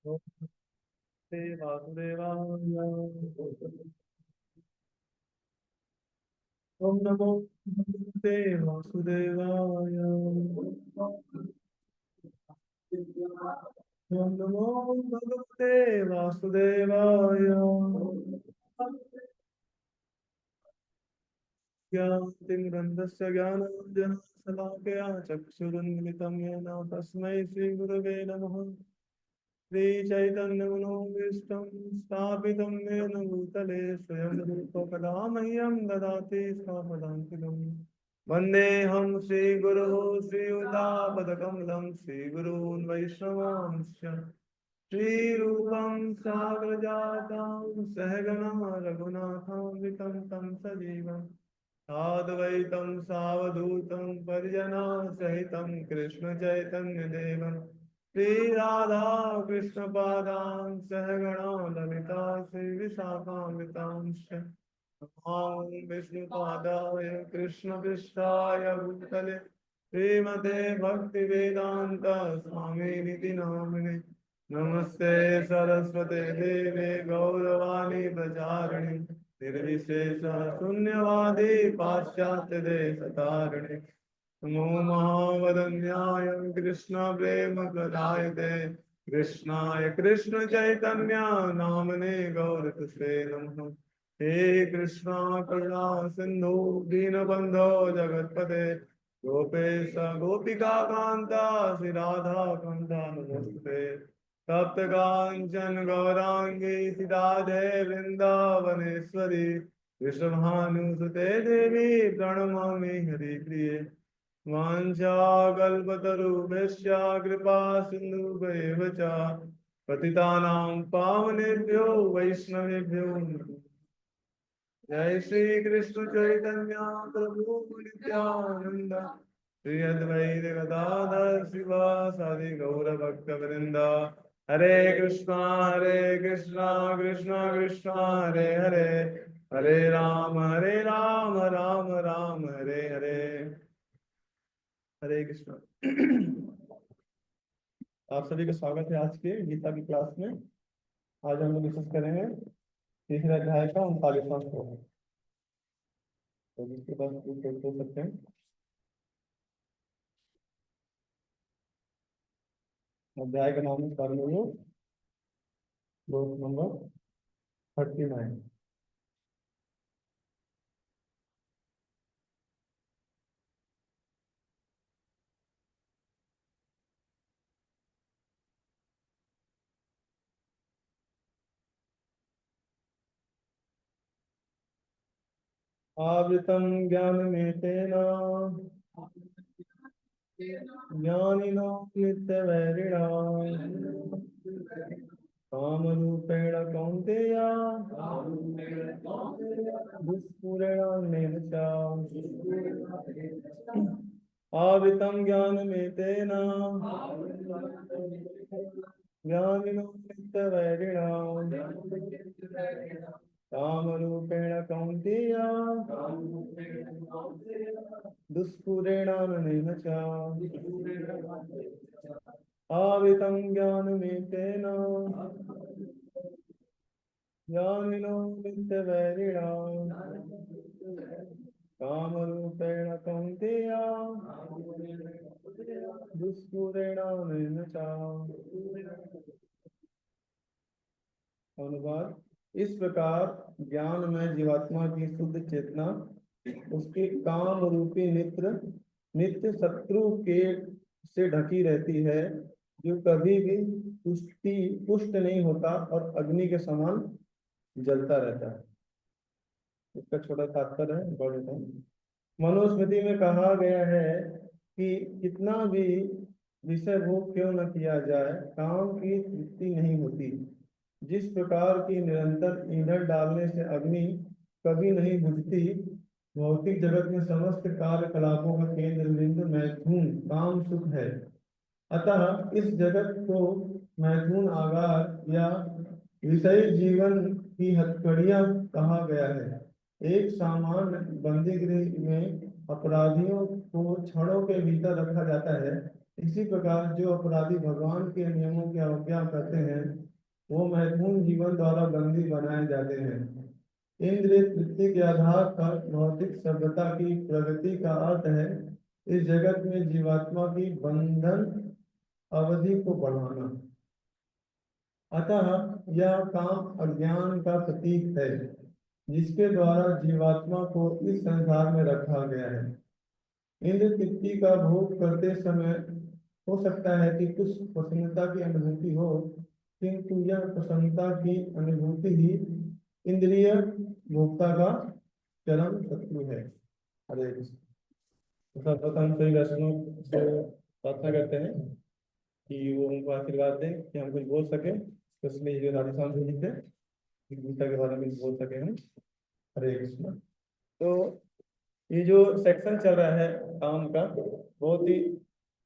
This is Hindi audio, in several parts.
नमस्ते वासुदेवाय। ओम नमो भगवते वासुदेवाय। ओम नमो भगवते वासुदेवाय। ज्ञानतिमिरन्धस्य ज्ञानाञ्जनशलाकया चक्षुरुन्मिलितं येन तस्मै श्रीगुरवे नमः। श्रीचैतन्यमनोभीष्टं स्थापितं येन भूतले स्वयं रूपकदा मह्यं ददाति स्वपदान्तिकम्। वन्देऽहं श्रीगुरुः श्रीयुतापदकमलं श्रीगुरून् वैष्णवांश्च श्रीरूपं साग्रजातं सहगणा रघुनाथान्वितं तं सजीवं साद्वैतं सावधूतं परिजनसहितं कृष्णचैतन्यदेवं श्रीराधा कृष्णपादां सहगणा ललिता श्रीविशाखान्वितांश्च नमामि विष्णुपादाय कृष्णपृष्ठाय भूतले श्रीमते भक्तिवेदान्त स्वामिनिति नामिने। नमस्ते सरस्वते देवे गौरवाणी प्रचारिणे निर्विशेष शून्यवादी पाश्चात्य देशतारिणे। नमो महावदन्याय कृष्ण प्रेम प्रदायते कृष्णाय कृष्ण चैतन्य नामने गौरतसे नमः। हे कृष्णा करुणा सिंधु दीनबंधो जगतपते गोपेश गोपिका कांता श्री राधा कांता नमस्ते। तप्त कांचन गौरांगी श्री राधे वृंदावनेश्वरी विश्वभानुसुते देवी प्रणमामि हरिप्रिये। वाञ्छाकल्पतरुभ्यश्च कृपा सिन्धुभ्येव च पतितानां पावनेभ्यो वैष्णवेभ्यो नमः। जय श्री कृष्ण चैतन्य प्रभु नित्यानंद श्री अद्वैत गदाधर शिवासादि गौर भक्त वृंद। हरे कृष्णा कृष्णा कृष्णा हरे हरे हरे राम राम राम हरे हरे। हरे कृष्णा। आप सभी का स्वागत है आज के गीता की क्लास में। आज हम लोग डिस्कस करेंगे तीसरे अध्याय का 39वां श्लोक। तो जिसके पास पूछ सकते हैं। अध्याय का नाम है कर्मयोग, श्लोक नंबर 39। आवृतं ज्ञानमेतेन ज्ञानिनो नित्यवैरिणा कामरूपेण कौन्तेय दुष्पूरेणान्येन च। आवृतं ज्ञानमेतेन ज्ञानिनो नित्यवैरिणा कामरूपेण कौन्तेय दुष्पूरेणाननेन च। आवृतं ज्ञानमेतेन ज्ञानिनो नित्यवैरिणा कामरूपेण कौन्तेय दुष्पूरेणाननेन च। अनुवाद। इस प्रकार ज्ञान में जीवात्मा की शुद्ध चेतना उसके काम रूपी नित्य शत्रु के से ढकी रहती है, जो कभी भी पुष्ट नहीं होता और अग्नि के समान जलता रहता है। इसका छोटा तात्पर्य है, पढ़ देता हूं। मनुस्मृति में कहा गया है कि कितना भी विषय भोग क्यों न किया जाए, काम की तृप्ति नहीं होती। जिस प्रकार की निरंतर ईंधन डालने से अग्नि कभी नहीं बुझती, भौतिक जगत में समस्त कार्यकलापों का केंद्र बिंदु मैथुन काम सुख है। अतः इस जगत को मैथुन आगार या विषयी जीवन की हथकड़ियां कहा गया है। एक सामान्य बंदीगृह में अपराधियों को छड़ों के भीतर रखा जाता है। इसी प्रकार जो अपराधी भगवान के नियमों की अवज्ञा करते हैं वो महत्वपूर्ण जीवन द्वारा बंदी बनाए जाते हैं। इंद्रिय तृप्ति के आधार पर भौतिक सभ्यता की प्रगति का अर्थ है इस जगत में जीवात्मा की बंधन अवधि को बढ़ाना। अतः यह काम अज्ञान का प्रतीक है जिसके द्वारा जीवात्मा को इस संसार में रखा गया है। इंद्र तृप्ति का भोग करते समय हो सकता है कि कुछ प्रसन्नता की अनुभूति हो, किंतु यह प्रसन्नता की अनुभूति ही इंद्रिय भोक्ता का चरम शत्रु है। हरे कृष्ण। तो सर्वप्रथम सही दर्शनों से प्रार्थना करते हैं कि वो हमको आशीर्वाद दें कि हम कुछ बोल सके, तो इसलिए जो राधेश्याम जी लिखे गीता के बारे में बोल सके हम। हरे कृष्ण। तो ये जो सेक्शन चल रहा है काम का, बहुत ही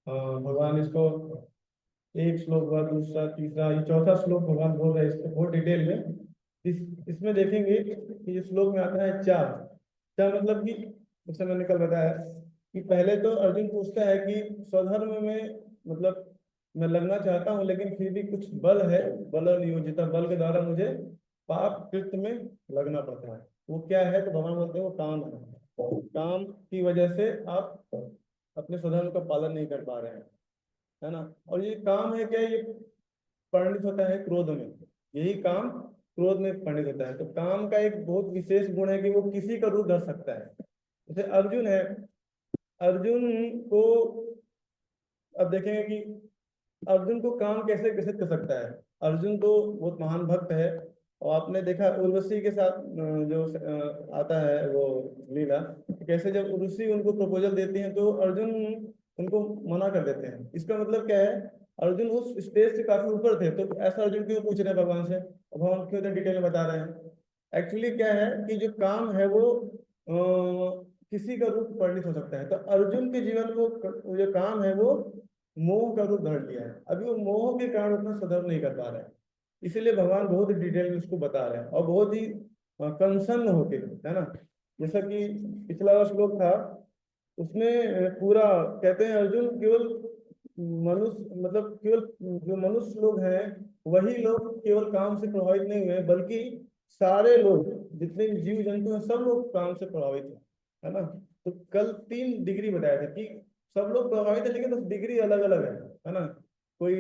भगवान इसको एक श्लोक हुआ, दूसरा, तीसरा, ये चौथा श्लोक भगवान बोल रहे हैं इसको बहुत डिटेल में। इसमें देखेंगे कि ये श्लोक में आता है चार। चार मतलब कि जैसे मैंने कल बताया कि पहले तो अर्जुन पूछता है कि स्वधर्म में मतलब मैं लगना चाहता हूँ लेकिन फिर भी कुछ बल है, बल नियोजित बल के द्वारा मुझे पाप कृत्य में लगना पड़ता है। वो क्या है? तो भगवान बोलते हैं वो काम है। काम की वजह से आप अपने स्वधर्म का पालन नहीं कर पा रहे हैं, है ना। और ये काम है क्या? ये परिणित होता है क्रोध में। यही काम क्रोध में परिणित होता है। तो काम का एक बहुत विशेष गुण है कि वो किसी का रूप धर सकता है। जैसे अर्जुन है, अर्जुन को अब देखेंगे कि अर्जुन को काम कैसे ग्रसित कर सकता है। अर्जुन तो बहुत महान भक्त है, और आपने देखा उर्वशी के साथ जो आता है वो लीला, कैसे जब उर्वशी उनको प्रपोजल देती हैं तो अर्जुन उनको मना कर देते हैं। इसका मतलब क्या है? अर्जुन उस स्टेज से काफी ऊपर थे, तो ऐसा अर्जुन क्यों पूछ रहे हैं भगवान से, और भगवान क्यों इतने डिटेल में बता रहे हैं? एक्चुअली क्या है कि जो काम है वो किसी का रूप परिणित हो सकता है। तो अर्जुन के जीवन में वो जो काम है वो मोह का रूप धारण लिया है। अभी वो मोह के कारण उतना सदर्भ नहीं कर पा रहे हैं, इसीलिए भगवान बहुत डिटेल में उसको बता रहे हैं और बहुत ही कंसर्न होके, है ना। जैसा कि पिछला वाला श्लोक था उसमें पूरा कहते हैं अर्जुन केवल मनुष्य मतलब केवल जो मनुष्य लोग हैं वही लोग केवल काम से प्रभावित नहीं हुए, बल्कि सारे लोग जितने भी जीव जंतु हैं सब लोग काम से प्रभावित हैं, है ना। तो कल 3 डिग्री बताया था कि सब लोग प्रभावित है, लेकिन तो डिग्री अलग अलग है ना। कोई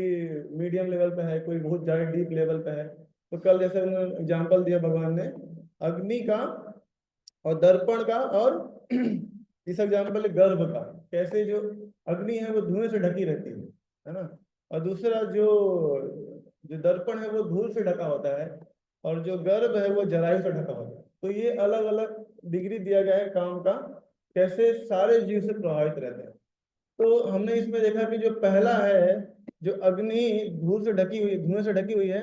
मीडियम लेवल पे है, कोई बहुत ज्यादा डीप लेवल पे है। तो कल जैसे एग्जाम्पल दिया भगवान ने अग्नि का और दर्पण का, और इस एग्जाम्पल है गर्भ का। कैसे जो अग्नि है वो धुएं से ढकी रहती है ना। और दूसरा जो जो दर्पण है वो धूल से ढका होता है, और जो गर्भ है वो जरायु से ढका होता है। तो ये अलग अलग डिग्री दिया गया है काम का, कैसे सारे जीव से प्रभावित रहते हैं। तो हमने इसमें देखा कि जो पहला है, जो अग्नि धूल से ढकी हुई, धुएं से ढकी हुई है,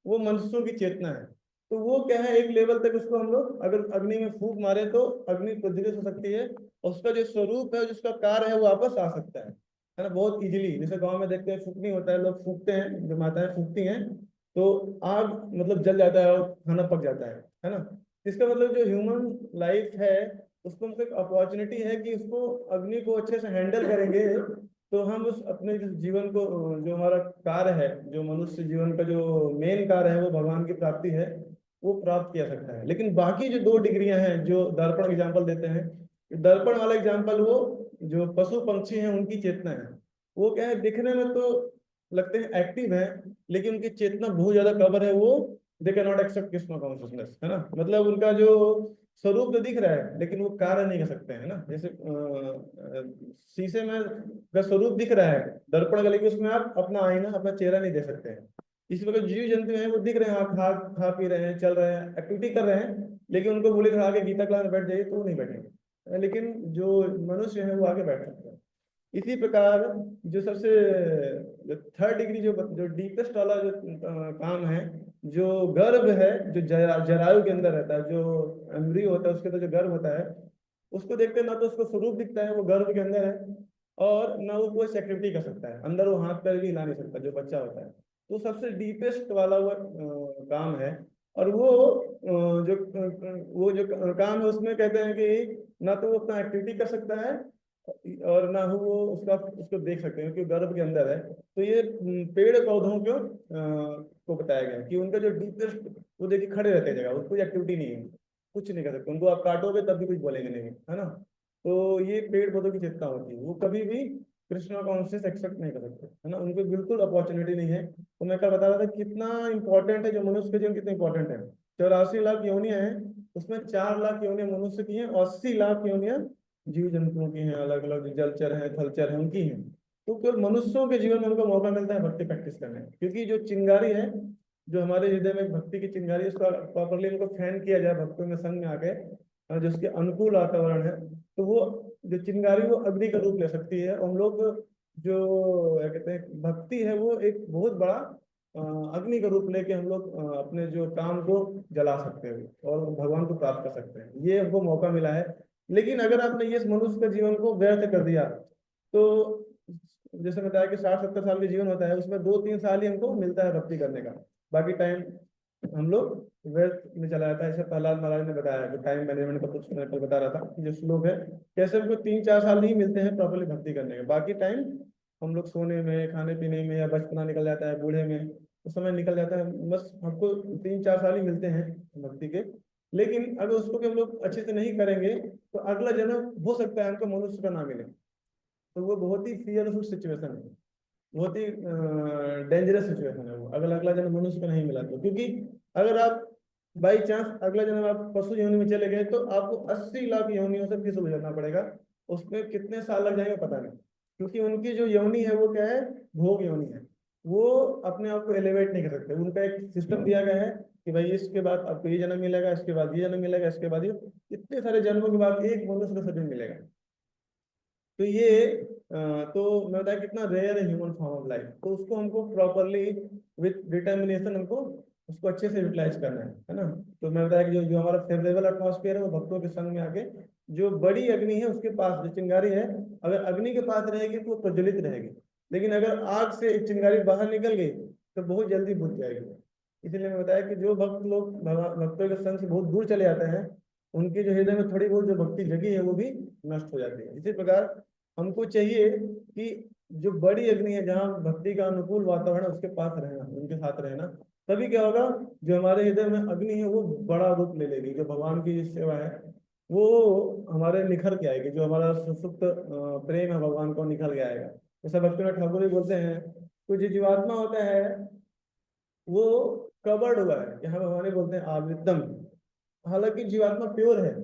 वो मनुष्यों की चेतना है। तो वो क्या है, एक लेवल तक उसको हम लोग अगर अग्नि में फूंक मारे तो अग्नि प्रज्वलित हो सकती है, और उसका जो स्वरूप है, जिसका कार्य है, वो वापस आ सकता है ना, बहुत इजीली। जैसे गांव में देखते हैं फूकनी होता है, लोग फूकते हैं, जो माताएं फूकती हैं, तो आग मतलब जल जाता है और खाना पक जाता है ना। इसका मतलब जो ह्यूमन लाइफ है उसको मतलब एक अपॉर्चुनिटी है कि उसको अग्नि को अच्छे से हैंडल करेंगे तो हम उस अपने जिस जीवन को, जो हमारा कार्य है, जो मनुष्य जीवन का जो मेन कार्य है वो भगवान की प्राप्ति है, वो प्राप्त किया सकता है। लेकिन बाकी जो 2 डिग्रियां हैं जो दर्पण एग्जाम्पल देते हैं, दर्पण वाला एग्जाम्पल वो जो पशु पंक्षी हैं उनकी चेतना है। वो क्या है, दिखने में तो लगते हैं एक्टिव है, लेकिन उनकी चेतना बहुत ज्यादा कवर है। वो they can not accept Krishna consciousness, है ना। मतलब उनका जो स्वरूप तो दिख रहा है लेकिन वो कार्य नहीं कर सकते हैं ना। जैसे शीशे में का स्वरूप दिख रहा है दर्पण का, लेकिन उसमें आप अपना आईना, अपना चेहरा नहीं दे सकते हैं। इसी प्रकार जीव जंतु हैं वो दिख रहे हैं, आप खा खा पी रहे हैं, चल रहे हैं, एक्टिविटी कर रहे हैं, लेकिन उनको बोले खा के गीता क्लास में बैठ जाइए तो वो नहीं बैठेंगे। लेकिन जो मनुष्य है वो आगे बैठ सकते हैं। इसी प्रकार जो सबसे जो 3rd डिग्री, जो डीपेस्ट वाला जो काम है, जो गर्भ है, जो जरायु के अंदर रहता है, जो एम्ब्रियो होता है उसके अंदर जो गर्भ होता है, उसको देखते हैं ना तो उसको स्वरूप दिखता है, वो गर्भ के अंदर है, और ना वो कोई एक्टिविटी कर सकता है, अंदर वो हाथ पैर भी हिला नहीं सकता जो बच्चा होता है। तो सबसे डीपेस्ट वाला वो काम है। और वो जो काम है उसमें कहते हैं कि ना तो वो अपना एक्टिविटी कर सकता है, और ना हो वो उसका उसको देख सकते हैं क्योंकि गर्भ के अंदर है। तो ये पेड़ पौधों को बताया गया है कि उनका जो डीपेस्ट, वो देखिए खड़े रहते हैं जगह, उसको कोई एक्टिविटी नहीं है, कुछ नहीं कर सकते, उनको आप काटोगे तब भी कुछ बोलेंगे नहीं, है ना। तो ये पेड़ पौधों की चेतना होती है, वो कभी भी कृष्णा कॉन्शियस एक्सेप्ट नहीं कर सकते, है ना, उनको बिल्कुल अपॉर्चुनिटी नहीं है। तो मैं कल बता रहा था कितना इंपॉर्टेंट है, जो मनुष्य के जीवन कितने इंपॉर्टेंट है। 84 लाख योनियां हैं, उसमें 4 लाख योनियां मनुष्य की हैं, 80 लाख योनियां जीव जंतुओं की हैं, अलग अलग जलचर हैं, थलचर हैं, उनकी हैं। तो केवल मनुष्यों के जीवन में उनको मौका मिलता है भक्ति प्रैक्टिस करने का, क्योंकि जो चिंगारी है, जो हमारे हृदय में भक्ति की चिंगारी है, उसका प्रॉपरली उनको फैन किया जाए भक्तों में संग में आके, और जो उसके अनुकूल वातावरण है, तो वो जो चिंगारी वो अग्नि का रूप ले सकती है। और हम लोग जो क्या कहते हैं भक्ति है, वो एक बहुत बड़ा अग्नि का रूप लेके हम लोग अपने जो काम को जला सकते हैं और भगवान को प्राप्त कर सकते हैं, ये हमको मौका मिला है। लेकिन अगर आपने ये मनुष्य के जीवन को व्यर्थ कर दिया, तो जैसे बताया कि 60-70 साल के जीवन होता है, उसमें 2-3 साल ही हमको मिलता है भक्ति करने का, बाकी टाइम हम लोग व्यर्थ में चला जाता है। जैसे प्रहलाद महाराज ने बताया कि टाइम मैनेजमेंट का कुछ मैं कल बता रहा था कि जो श्लोक है, कैसे हमको 3-4 साल ही मिलते हैं प्रॉपरली भक्ति करने के, बाकी टाइम हम लोग सोने में, खाने पीने में, या बचपना निकल जाता है, बूढ़े में तो समय निकल जाता है, बस हमको 3-4 साल ही मिलते हैं भक्ति के। लेकिन अगर उसको भी हम लोग अच्छे से नहीं करेंगे, तो अगला जन्म हो सकता है हमको मनुष्य का ना मिले, तो वो बहुत ही फियरफुल सिचुएशन है, बहुत ही डेंजरस सिचुएशन है वो, अगर अगला जन्म मनुष्य को नहीं मिला तो। क्योंकि अगर आप बाई चांस अगला जन्म आप पशु योनि में चले गए, तो आपको 80 लाख योनियों से फिर से गुजरना पड़ेगा, उसमें कितने साल लग जाएंगे पता नहीं, क्योंकि उनकी जो योनि है वो क्या है, भोग योनि है, वो अपने आप को एलिवेट नहीं कर सकते, उनका एक सिस्टम दिया गया है कि भाई इसके बाद आपको ये जन्म मिलेगा, इसके बाद ये जन्म मिलेगा, इसके बाद ये, इतने सारे जन्मों के बाद एक मनुष्य का शरीर मिलेगा। तो ये तो मैं बताया कितना रेयर है ह्यूमन फॉर्म ऑफ लाइफ, तो उसको हमको प्रॉपरली विथ डिटर्मिनेशन हमको उसको अच्छे से यूटिलाइज करना है ना। तो मैं बताया कि जो जो हमारा फेवरेबल एटमॉस्फेयर है, वो भक्तों के संग में आके, जो बड़ी अग्नि है उसके पास, जो चिंगारी है, अगर अग्नि के पास रहेगी तो वो प्रज्वलित रहेगी, लेकिन अगर आग से एक चिंगारी बाहर निकल गई तो बहुत जल्दी बुझ जाएगी। इसलिए मैं बताया कि जो भक्त लोग भक्तों के संग से बहुत दूर चले जाते हैं, उनके जो हृदय में थोड़ी बहुत जो भक्ति जगी है वो भी नष्ट हो जाती है। इसी प्रकार हमको चाहिए कि जो बड़ी अग्नि है, जहाँ भक्ति का अनुकूल वातावरण है, उसके पास रहना, उनके साथ रहना, तभी क्या होगा, जो हमारे हृदय में अग्नि है वो बड़ा रूप ले लेगी, जो भगवान की सेवा है वो हमारे निखर के आएगी, जो हमारा सुसुप्त प्रेम है भगवान को निखर के आएगा। जैसा भक्तिनाथ ठाकुर भी बोलते हैं, कोई जो जीवात्मा होता है वो कवर्ड हुआ है, यहाँ भगवान ही बोलते हैं आवृतम, हालांकि जीवात्मा प्योर है,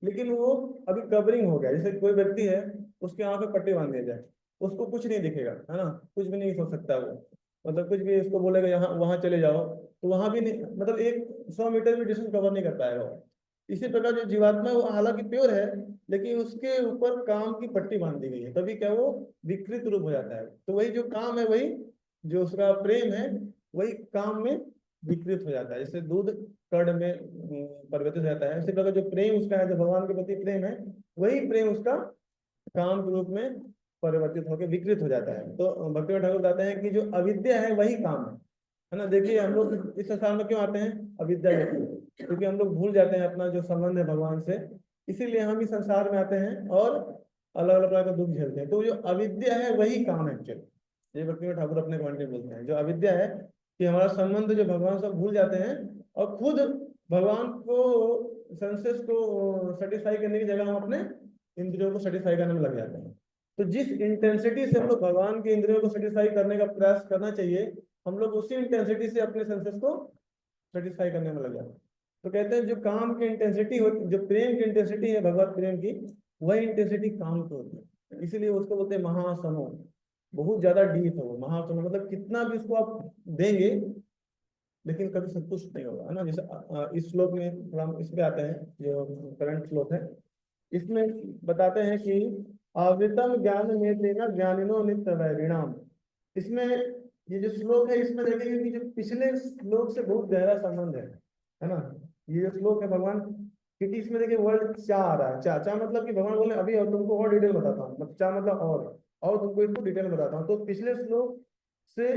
लेकिन वो अभी कवरिंग हो गया। जैसे कोई व्यक्ति है, उसके आंख में पट्टी बांध दिया जाए, उसको कुछ नहीं दिखेगा, है ना, कुछ भी नहीं सोच सकता वो, मतलब कुछ भी उसको बोलेगा यहाँ वहां चले जाओ, तो वहां भी नहीं, मतलब एक 100 मीटर भी डिस्टेंस कवर नहीं कर पाएगा वो। इसी प्रकार जो जीवात्मा है वो हालांकि प्योर है, लेकिन उसके ऊपर काम की पट्टी बांध दी गई है, तभी क्या वो विकृत रूप हो जाता है। तो वही जो काम है, वही जो उसका प्रेम है, वही काम में विकृत हो जाता है। जैसे दूध कर्ण में परिवर्तित हो जाता है, इसी प्रकार जो प्रेम उसका है, जो भगवान के प्रति प्रेम है, वही प्रेम उसका काम के रूप में परिवर्तित होकर विकृत हो जाता है। तो भक्ति ठाकुर बताते हैं कि जो अविद्या है वही काम है ना। देखिए हम लोग इस संसार में क्यों आते हैं, अविद्या लेके, क्योंकि हम लोग भूल जाते हैं अपना जो संबंध है भगवान से, इसीलिए हम इस संसार में आते हैं और अलग अलग प्रकार का दुख झेलते हैं। तो जो अविद्या है वही काम है एक्चुअली, ये भक्ति ठाकुर अपने कमेंट में बोलते हैं, जो अविद्या है कि हमारा संबंध जो भगवान से भूल जाते हैं, और खुद भगवान को सेंसेस को सेटिस्फाई करने की जगह हम अपने इंद्रियों को सेटिस्फाई करने में लग जाते हैं। तो जिस इंटेंसिटी से हम लोग भगवान के इंद्रियों को सेटिस्फाई करने का प्रयास करना चाहिए, हम लोग उसी इंटेंसिटी से अपने सेंसेस को सेटिस्फाई करने में लग जाते हैं। तो कहते हैं जो काम की इंटेंसिटी हो, जो प्रेम की इंटेंसिटी है भगवत प्रेम की, वही इंटेंसिटी काम की होती है, इसीलिए उसको बोलते हैं महासनो, बहुत ज्यादा डीप है वो महासनो, मतलब कितना भी उसको आप देंगे लेकिन कभी संतुष्ट नहीं होगा, है ना। जैसे इस श्लोक में थोड़ा हम इस पे आते हैं, जो करंट श्लोक है, इसमें बताते हैं कि आवृतम ज्ञान में देना ज्ञानिनो नित्य वैरिणाम। इसमें ये जो श्लोक है, इसमें देखेंगे कि जो पिछले श्लोक से बहुत गहरा संबंध है ना। ये जो श्लोक है भगवान, क्योंकि इसमें देखिए वर्ड चा आ रहा है, चा चा मतलब कि भगवान बोले अभी और तुमको और डिटेल बताता हूँ, मतलब चा मतलब और तुमको इसको डिटेल बताता हूँ। तो पिछले श्लोक से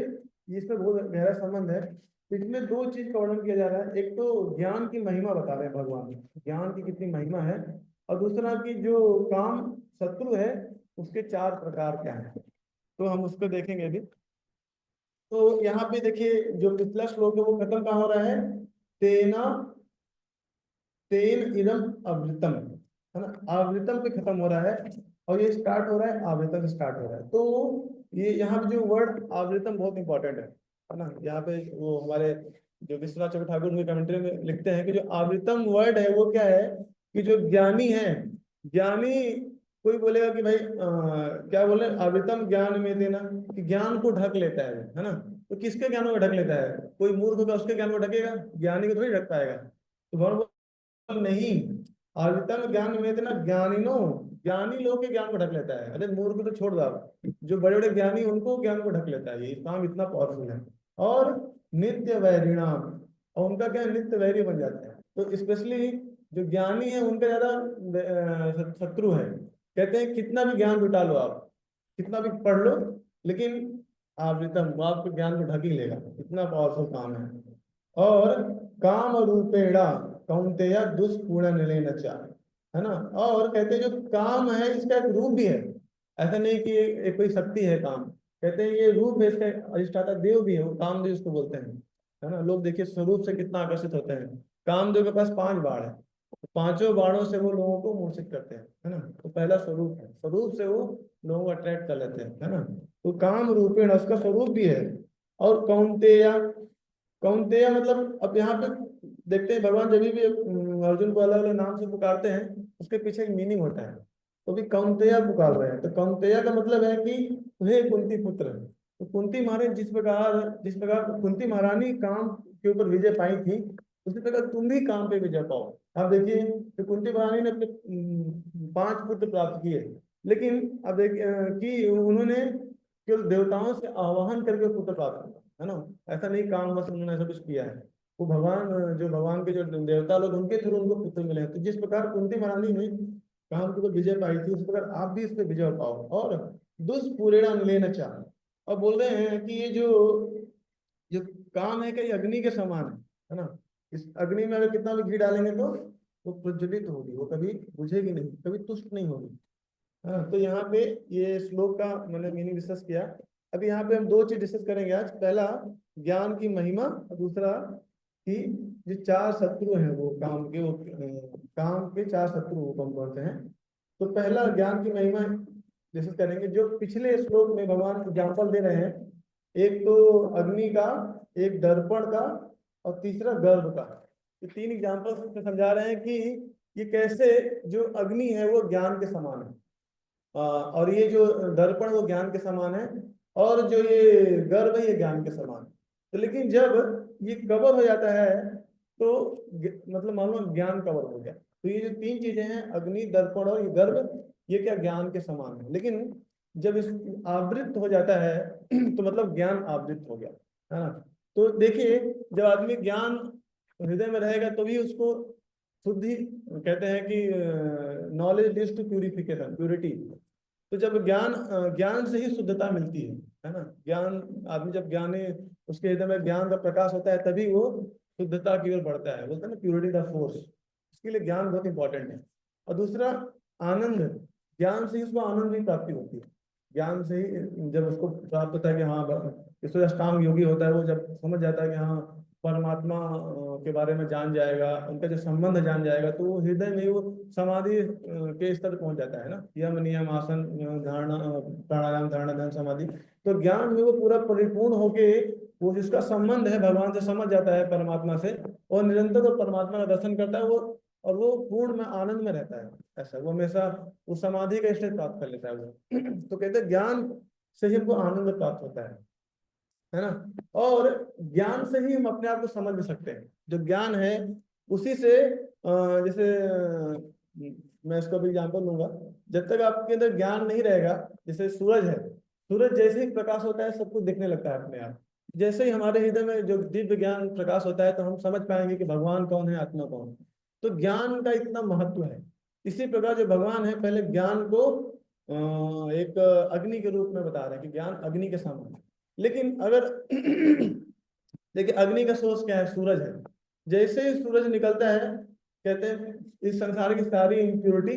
इसमें बहुत गहरा संबंध है। इसमें दो चीज का वर्णन किया जा रहा है, एक तो ज्ञान की महिमा बता रहे हैं भगवान, ज्ञान की कितनी महिमा है, और दूसरा कि जो काम शत्रु है उसके 4 प्रकार क्या हैं, तो हम उसको देखेंगे अभी। तो यहाँ पे देखिए जो पिछला श्लोक है वो खत्म कहाँ हो रहा है, तेना तेन इदम अवृतम, है ना, आवृतम पे खत्म हो रहा है, और ये स्टार्ट हो रहा है आवृतम से स्टार्ट हो रहा है। तो ये यहाँ पे जो वर्ड आवृतम बहुत इंपॉर्टेंट है ना। यहाँ पे वो हमारे जो विश्वनाथ चक्रवर्ती ठाकुर उनके कमेंट्री में लिखते हैं कि जो आवृतम वर्ड है वो क्या है, कि जो ज्ञानी है, ज्ञानी, कोई बोलेगा कि भाई क्या बोले, आवृतम ज्ञान में देना, कि ज्ञान को ढक लेता है ना। तो किसके ज्ञान को ढक लेता है, कोई मूर्ख होगा उसके ज्ञान को ढकेगा, ज्ञानी को थोड़ी ढक पाएगा। तो भगवान नहीं, आदितम ज्ञान में इतना ज्ञानिनो, ज्ञानी लोग के ज्ञान को ढक लेता है। अरे मूर्ख तो छोड़ दो, जो बड़े बड़े ज्ञानी उनको ज्ञान को ढक लेता है, ये काम इतना पावरफुल है। और नित्य वैरिणाम, और उनका क्या है, नित्य वैरी बन जाते हैं। तो स्पेशली जो ज्ञानी है उनका ज्यादा शत्रु है। कहते हैं कितना भी ज्ञान जुटा लो आप, कितना भी पढ़ लो, लेकिन आवृतम वो आपके ज्ञान को ढक ही लेगा, इतना पावरफुल काम है। और काम रूपेणा कौन्तेय दुष्पूर्ण निलेन च, है ना। और कहते हैं जो काम है इसका एक रूप भी है, ऐसा नहीं कि एक कोई शक्ति है काम, कहते हैं ये रूप है इसका, अधिष्ठाता देव भी है, वो कामदेव इसको बोलते हैं, है ना। लोग देखिए स्वरूप से कितना आकर्षित होते हैं। कामदेव के पास 5 बाण है, तो पांचों बाणों से वो लोगों को मूर्छित करते हैं, है ना। तो पहला स्वरूप है, स्वरूप से वो लोगों को अट्रैक्ट कर लेते हैं, है ना। तो काम रूपेण उसका स्वरूप भी है। और कौन्तेय, कौन्तेय मतलब अब यहाँ पे देखते हैं भगवान जब भी अर्जुन को अलग अलग नाम से पुकारते हैं उसके पीछे एक मीनिंग होता है। तो भी कौन्तेय पुकार रहे हैं, तो कौन्तेय का मतलब है कि हे कुंती पुत्र, तो कुंती महारानी जिस प्रकार कुंती महारानी काम के ऊपर विजय पाई थी, उसी प्रकार तुम भी काम पे विजय पाओ। आप देखिए तो कुंती महारानी ने अपने 5 पुत्र प्राप्त किए, लेकिन अब देखिए कि उन्होंने केवल देवताओं से आवाहन करके पुत्र प्राप्त किया, है ना। ऐसा नहीं काम बस उन्होंने ऐसा कुछ किया है, वो भगवान जो भगवान के जो देवता लोग उनके थ्रू उनको पुत्र मिले हैं। तो जिस प्रकार कुंती महारानी ने काम के ऊपर विजय पाई थी, उस प्रकार आप भी इस पे विजय पाओ। और दुष्पूरेणा लेना चाह, और बोल रहे हैं कि ये जो जो काम है कई अग्नि के समान है ना। इस अग्नि में अगर कितना भी घी डालेंगे तो वो प्रज्वलित होगी, वो कभी बुझेगी नहीं, कभी तुष्ट नहीं होगी। हाँ, तो यहाँ पे ये श्लोक का मैंने मीनिंग डिस्कस किया। अभी यहाँ पे हम 2 चीज डिस्कस करेंगे आज। पहला ज्ञान की महिमा, और दूसरा कि जो 4 शत्रु हैं वो काम के, वो काम के 4 शत्रु वो कौन कौन से हैं। तो पहला ज्ञान की महिमा डिस्कस करेंगे। जो पिछले श्लोक में भगवान एग्जाम्पल दे रहे हैं, एक तो अग्नि का, एक दर्पण का, और तीसरा गर्भ का। ये 3 एग्जाम्पल समझा रहे हैं कि ये कैसे जो अग्नि है वो ज्ञान के समान है, और ये जो दर्पण वो ज्ञान के समान है, और जो ये गर्भ है ये ज्ञान के समान है। तो लेकिन जब ये कवर हो जाता है तो मतलब मान लो ज्ञान कवर हो गया, तो ये जो 3 चीजें हैं अग्नि दर्पण और ये गर्भ, ये क्या ज्ञान के समान है। लेकिन जब इस आवृत हो जाता है तो मतलब ज्ञान आवृत हो गया, है ना। तो देखिए जब आदमी ज्ञान हृदय में रहेगा तो भी उसको शुद्धि, कहते हैं कि knowledge leads to purification, purity. तो जब ज्ञान से ही शुद्धता मिलती है ना। ज्ञान, आदमी जब ज्ञानी, उसके हृदय में ज्ञान का प्रकाश होता है तभी वो शुद्धता की ओर बढ़ता है, बोलते हैं ना प्यूरिटी द फोर्स। इसके लिए ज्ञान बहुत इंपॉर्टेंट है। और दूसरा आनंद, ज्ञान से ही उसको आनंद की प्राप्ति होती है। ज्ञान से ही जब उसको प्राप्त होता है कि हाँ, इसको अष्टांग योगी होता है, वो जब समझ जाता है कि हाँ परमात्मा के बारे में जान जाएगा, उनका जो संबंध जान जाएगा, तो वो हृदय में वो समाधि के स्तर पर पहुंच जाता है ना। यम नियम आसन धारणा प्राणायाम धारणा ध्यान समाधि, तो ज्ञान में वो पूरा परिपूर्ण होके वो जिसका संबंध है भगवान से समझ जाता है, परमात्मा से, और निरंतर वो परमात्मा का दर्शन करता है वो, और वो पूर्ण में आनंद में रहता है। ऐसा वो हमेशा उस समाधि का स्टेज प्राप्त कर लेता है वो। तो कहते हैं ज्ञान से ही हमको आनंद प्राप्त होता है ना। और ज्ञान से ही हम अपने आप को समझ भी सकते हैं। जो ज्ञान है उसी से जैसे मैं इसका भी एग्जाम्पल लूंगा। जब तक आपके अंदर ज्ञान नहीं रहेगा, जैसे सूरज है, सूरज जैसे ही प्रकाश होता है सब कुछ दिखने लगता है अपने आप। जैसे ही हमारे हृदय में जो दिव्य ज्ञान प्रकाश होता है तो हम समझ पाएंगे कि भगवान कौन है, आत्मा कौन है। तो ज्ञान का इतना महत्व है। इसी प्रकार जो भगवान है पहले ज्ञान को एक अग्नि के रूप में बता रहे हैं कि ज्ञान अग्नि के समान है। लेकिन अगर देखिए अग्नि का सोर्स क्या है, सूरज है। जैसे ही सूरज निकलता है, कहते हैं इस संसार की सारी इम्प्योरिटी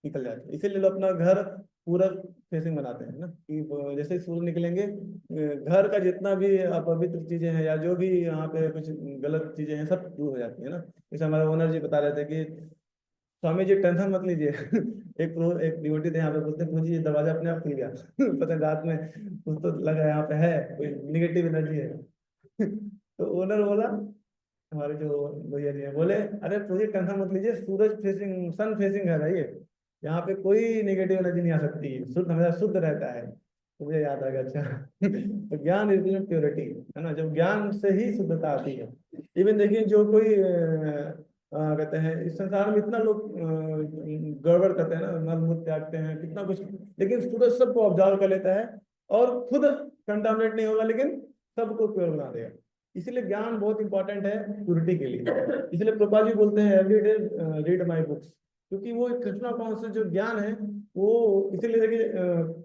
निकल जाती है। इसीलिए लोग अपना घर पूरब फेसिंग बनाते हैं ना, कि जैसे ही सूर्य निकलेंगे घर का जितना भी अपवित्र चीजें हैं या जो भी यहाँ पे कुछ गलत चीजें हैं सब दूर हो जाती है ना। जैसे हमारे ओनर जी बता रहे थे कि स्वामी जी टेंशन मत लीजिए एक डिवोटी थे यहाँ पे, बोलते प्रभु जी ये दरवाजा अपने आप खुल गया पता है रात में कुछ तो लगा यहाँ पे है, कोई निगेटिव एनर्जी है तो ओनर बोला, हमारे जो भैया जी हैं बोले, अरे प्रभु जी टेंशन मत लीजिए, सूरज फेसिंग सन फेसिंग है भाई, यहाँ पे कोई नेगेटिव एनर्जी नहीं आ सकती, शुद्ध हमेशा शुद्ध रहता है। तो मुझे याद आ गया अच्छा तो ज्ञान रिप्रेजेंट प्योरिटी है ना, जब ज्ञान से ही शुद्धता आती है। इवन देखिए जो कोई कहते हैं इस संसार में इतना लोग गड़बड़ करते हैं ना, मल मूत्र त्यागते हैं कितना कुछ, लेकिन सूरज सबको ऑब्जर्व कर लेता है और खुद कंटामिनेट नहीं होगा लेकिन सबको प्योर बना देगा। इसलिए ज्ञान बहुत इंपॉर्टेंट है प्योरिटी के लिए। इसलिए प्रभुपाद जी बोलते हैं एवरीडे रीड माय बुक्स, क्योंकि वो कृष्णा कॉन्शियस जो ज्ञान है वो, इसीलिए देखिए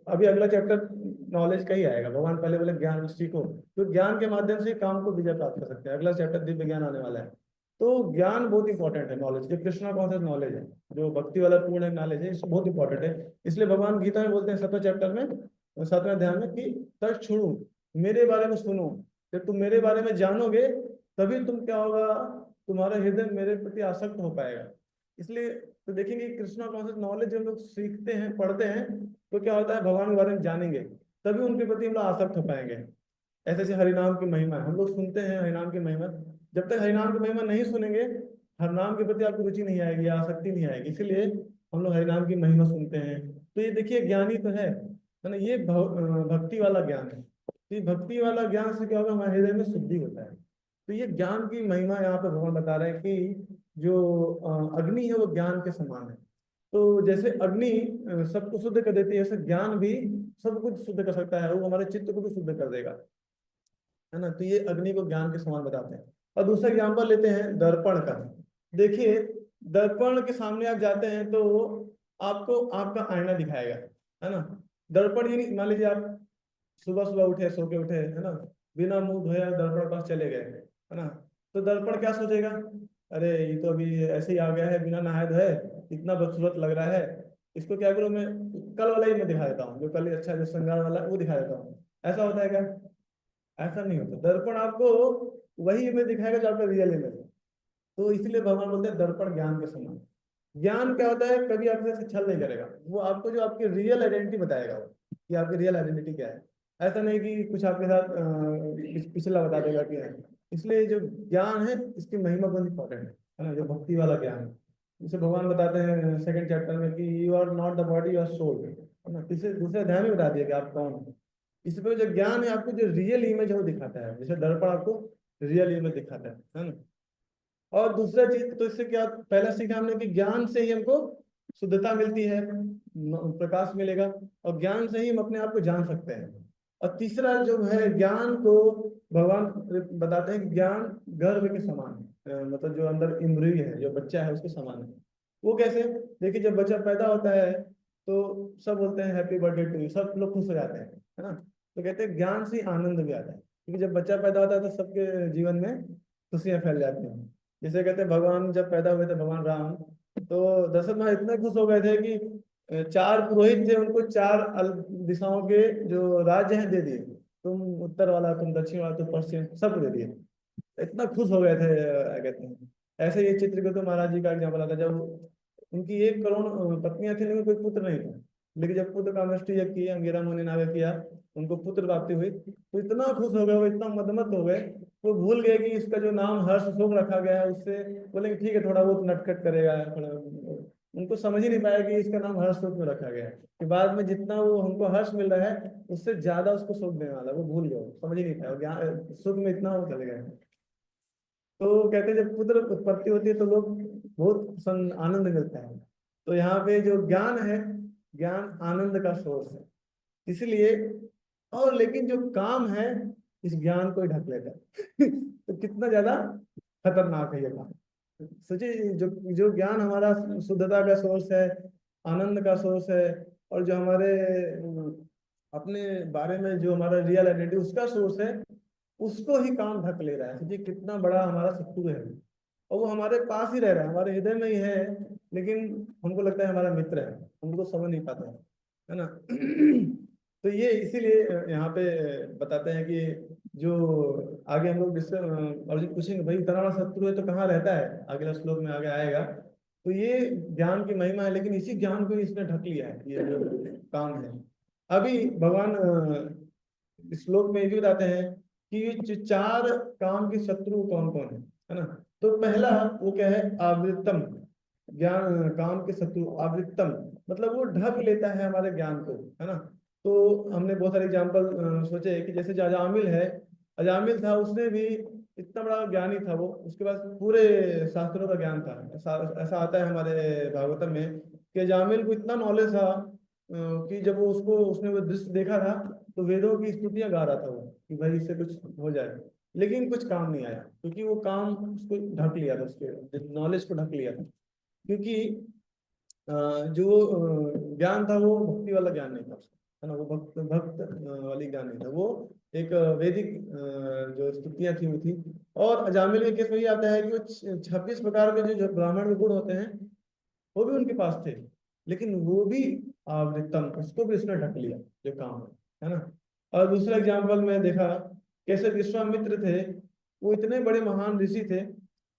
अभी अगला चैप्टर नॉलेज का ही आएगा। भगवान पहले बोले ज्ञान सीखो, तो ज्ञान के माध्यम से काम को विजय प्राप्त कर सकते हैं। अगला चैप्टर दिव्य ज्ञान आने वाला है। तो ज्ञान बहुत इंपॉर्टेंट है, नॉलेज जो कृष्णा कॉन्शियस नॉलेज है, जो भक्ति वाला पूर्ण नॉलेज है, बहुत इंपॉर्टेंट है। इसलिए भगवान गीता में बोलते हैं 7वें चैप्टर में 7वें अध्याय में कि तत् छोड़ो, मेरे बारे में सुनो, जब तुम मेरे बारे में जानोगे तभी तुम क्या होगा, तुम्हारा हृदय मेरे प्रति आसक्त हो पाएगा। इसलिए तो देखेंगे कृष्णा कॉन्शियस नॉलेज जब लोग सीखते हैं पढ़ते हैं तो क्या होता है, भगवान के बारे में जानेंगे तभी उनके प्रति हम लोग आसक्त हो पाएंगे। ऐसे ऐसे हरिनाम की महिमा हम लोग सुनते हैं, हरिनाम की महिमा, जब तक हरिनाम की महिमा नहीं सुनेंगे हरिनाम के प्रति आपकी रुचि नहीं आएगी, आसक्ति नहीं आएगी। इसीलिए हम लोग हरिनाम की महिमा सुनते हैं। तो ये देखिए ज्ञानी तो है ना, ये भक्ति वाला ज्ञान है। तो ये भक्ति वाला ज्ञान से क्या होगा, हमारे हृदय में शुद्धि होता है। तो ये ज्ञान की महिमा यहाँ पे भगवान बता रहे हैं कि जो अग्नि है वो ज्ञान के समान है। तो जैसे अग्नि सबको शुद्ध कर देती है, ऐसे ज्ञान भी सब कुछ शुद्ध कर सकता है, वो हमारे चित्त को भी शुद्ध कर देगा, है ना। तो ये अग्नि को ज्ञान के समान बताते हैं। और दूसरा एग्जाम्पल लेते हैं दर्पण का। देखिए दर्पण के सामने आप जाते हैं तो आपको आपका आईना दिखाएगा, है ना। दर्पण ये मान लीजिए आप सुबह सुबह उठे, सो के उठे, है ना, बिना मुंह धोया दर्पण पास चले गए, है ना, तो दर्पण क्या सोचेगा, अरे ये तो अभी ऐसे ही आ गया है बिना नहाए धोए, इतना बदसूरत लग रहा है, इसको क्या करूं मैं, कल वाला ही मैं दिखा देता हूँ, जो कल अच्छा जो श्रृंगार वाला वो दिखा देता हूँ। ऐसा होता है क्या? ऐसा नहीं होता। दर्पण आपको वही इमेज दिखाएगा जो आपका रियल इमेज है। तो इसलिए भगवान बोलते हैं दर्पण ज्ञान के समान। ज्ञान क्या होता है, कभी आपके से छल नहीं करेगा, वो आपको जो आपकी रियल आइडेंटिटी बताएगा वो, कि आपकी रियल आइडेंटिटी क्या है। ऐसा नहीं कि कुछ आपके साथ पिछला बता देगा कि है। इसलिए जो ज्ञान है इसकी महिमा बहुत इंपॉर्टेंट है ना, जो भक्ति वाला ज्ञान है। जिसे भगवान बताते हैं 2nd चैप्टर में कि you are not the body, you are soul, है ना। तीसरे दूसरे अध्याय में बता दिया कि आप कौन हो। इस पे जो ज्ञान है आपको जो रियल इमेज है वो दिखाता है, जैसे दर्पण आपको रियल इमेज दिखाता है ना। और दूसरा चीज तो इससे क्या, पहला सीखा हमने कि ज्ञान से ही हमको शुद्धता मिलती है, प्रकाश मिलेगा, और ज्ञान से ही हम अपने आप को जान सकते हैं। और तीसरा जो है ज्ञान को भगवान बताते हैं कि ज्ञान गर्भ के समान है, मतलब जो अंदर इंद्रिय है जो बच्चा है उसके समान है। वो कैसे? देखिए जब बच्चा पैदा होता है तो सब बोलते हैं हैप्पी बर्थडे टू यू, सब लोग खुश हो जाते हैं, है ना। तो कहते हैं ज्ञान से आनंद भी आता है, क्योंकि जब बच्चा पैदा होता है तो सबके जीवन में खुशियां फैल जाती हैं। जैसे कहते हैं भगवान जब पैदा हुए थे भगवान राम, तो दशरथ महाराज इतने खुश हो गए थे कि 4 पुरोहित थे, उनको 4 दिशाओं के जो राज्य हैं दे दिए, तुम उत्तर वाला, तुम दक्षिण वाला, तुम पश्चिम, सब दे दिए। इतना खुश हो गए थे कहते हैं। ऐसे ही चित्रगुप्त महाराज जी का एग्जाम्पल आता है, जब उनकी 1 करोड़ पत्नियां थी लेकिन कोई पुत्र नहीं था, लेकिन जब पुत्र कामेष्टि यज्ञ किया, अंगिरा मुनि ने आगे किया, उनको पुत्र प्राप्ति हुई, तो इतना खुश हो गए, वो इतना मदमस्त हो गए, वो भूल गए कि इसका जो नाम हर्ष शोक रखा गया है उससे, बोले ठीक है थोड़ा बहुत नटखट करेगा थोड़ा, उनको समझ ही नहीं पाया कि इसका नाम हर्ष शोक में रखा गया है, कि बाद में जितना वो हमको हर्ष मिल रहा है उससे ज्यादा उसको शोक देने वाला है, वो भूल गए, समझ ही नहीं पाया, ज्ञान सुख में इतना वो चले गए। तो कहते हैं जब पुत्र उत्पत्ति होती है तो लोग बहुत आनंद मिलता है। तो यहाँ पे जो ज्ञान है, ज्ञान आनंद का सोर्स है। इसलिए, और लेकिन जो काम है इस ज्ञान को ही ढक लेता है तो कितना ज्यादा खतरनाक है ये काम। सोचिए जो जो ज्ञान हमारा शुद्धता का सोर्स है, आनंद का सोर्स है, और जो हमारे अपने बारे में जो हमारा रियल आइडेंटिटी उसका सोर्स है, उसको ही काम ढक ले रहा है। सोचिए कितना बड़ा हमारा शत्रु है, और वो हमारे पास ही रह रहा है, हमारे हृदय में ही है, लेकिन हमको लगता है हमारा मित्र है, हमको समझ नहीं पाता है है ना। तो ये इसीलिए यहाँ पे बताते हैं कि जो आगे हम लोग अर्जुन पूछेंगे भाई इतना बड़ा शत्रु है तो कहाँ रहता है, अगला श्लोक में आगे आएगा। तो ये ज्ञान की महिमा है, लेकिन इसी ज्ञान को इसने ढक लिया है, ये जो काम है। अभी भगवान इस श्लोक में ये भी बताते हैं कि ये जो चार काम के शत्रु कौन कौन है ना। तो पहला वो क्या है, आवृत्तम, ज्ञान काम के शत्रु आवृत्तम, मतलब वो ढक लेता है हमारे ज्ञान को, है ना। तो हमने बहुत सारे एग्जाम्पल सोचे कि जैसे जो अजामिल है, अजामिल था, उसने भी इतना बड़ा ज्ञानी था वो, उसके पास पूरे शास्त्रों का ज्ञान था। ऐसा आता है हमारे भागवतम में कि अजामिल को इतना नॉलेज था कि जब वो उसको उसने वो दृश्य देखा था तो वेदों की स्तुतियां गा रहा था वो कि भाई इससे कुछ हो जाए, लेकिन कुछ काम नहीं आया, क्योंकि वो काम उसको ढक लिया था, उसके नॉलेज को ढक लिया था। क्योंकि जो ज्ञान था वो भक्ति वाला ज्ञान नहीं था उसका, है ना। वो भक्त भक्त वाली ज्ञान नहीं था वो, एक वैदिक जो स्तुतियां थी वो थी। और अजामिल के केस में ये आता है कि वो 26 प्रकार के जो ब्राह्मण में गुण होते हैं वो भी उनके पास थे, लेकिन वो भी आवृतम, उसको भी उसने ढक लिया जो काम है ना। और दूसरा एग्जाम्पल में देखा कैसे विश्वामित्र थे, वो इतने बड़े महान ऋषि थे,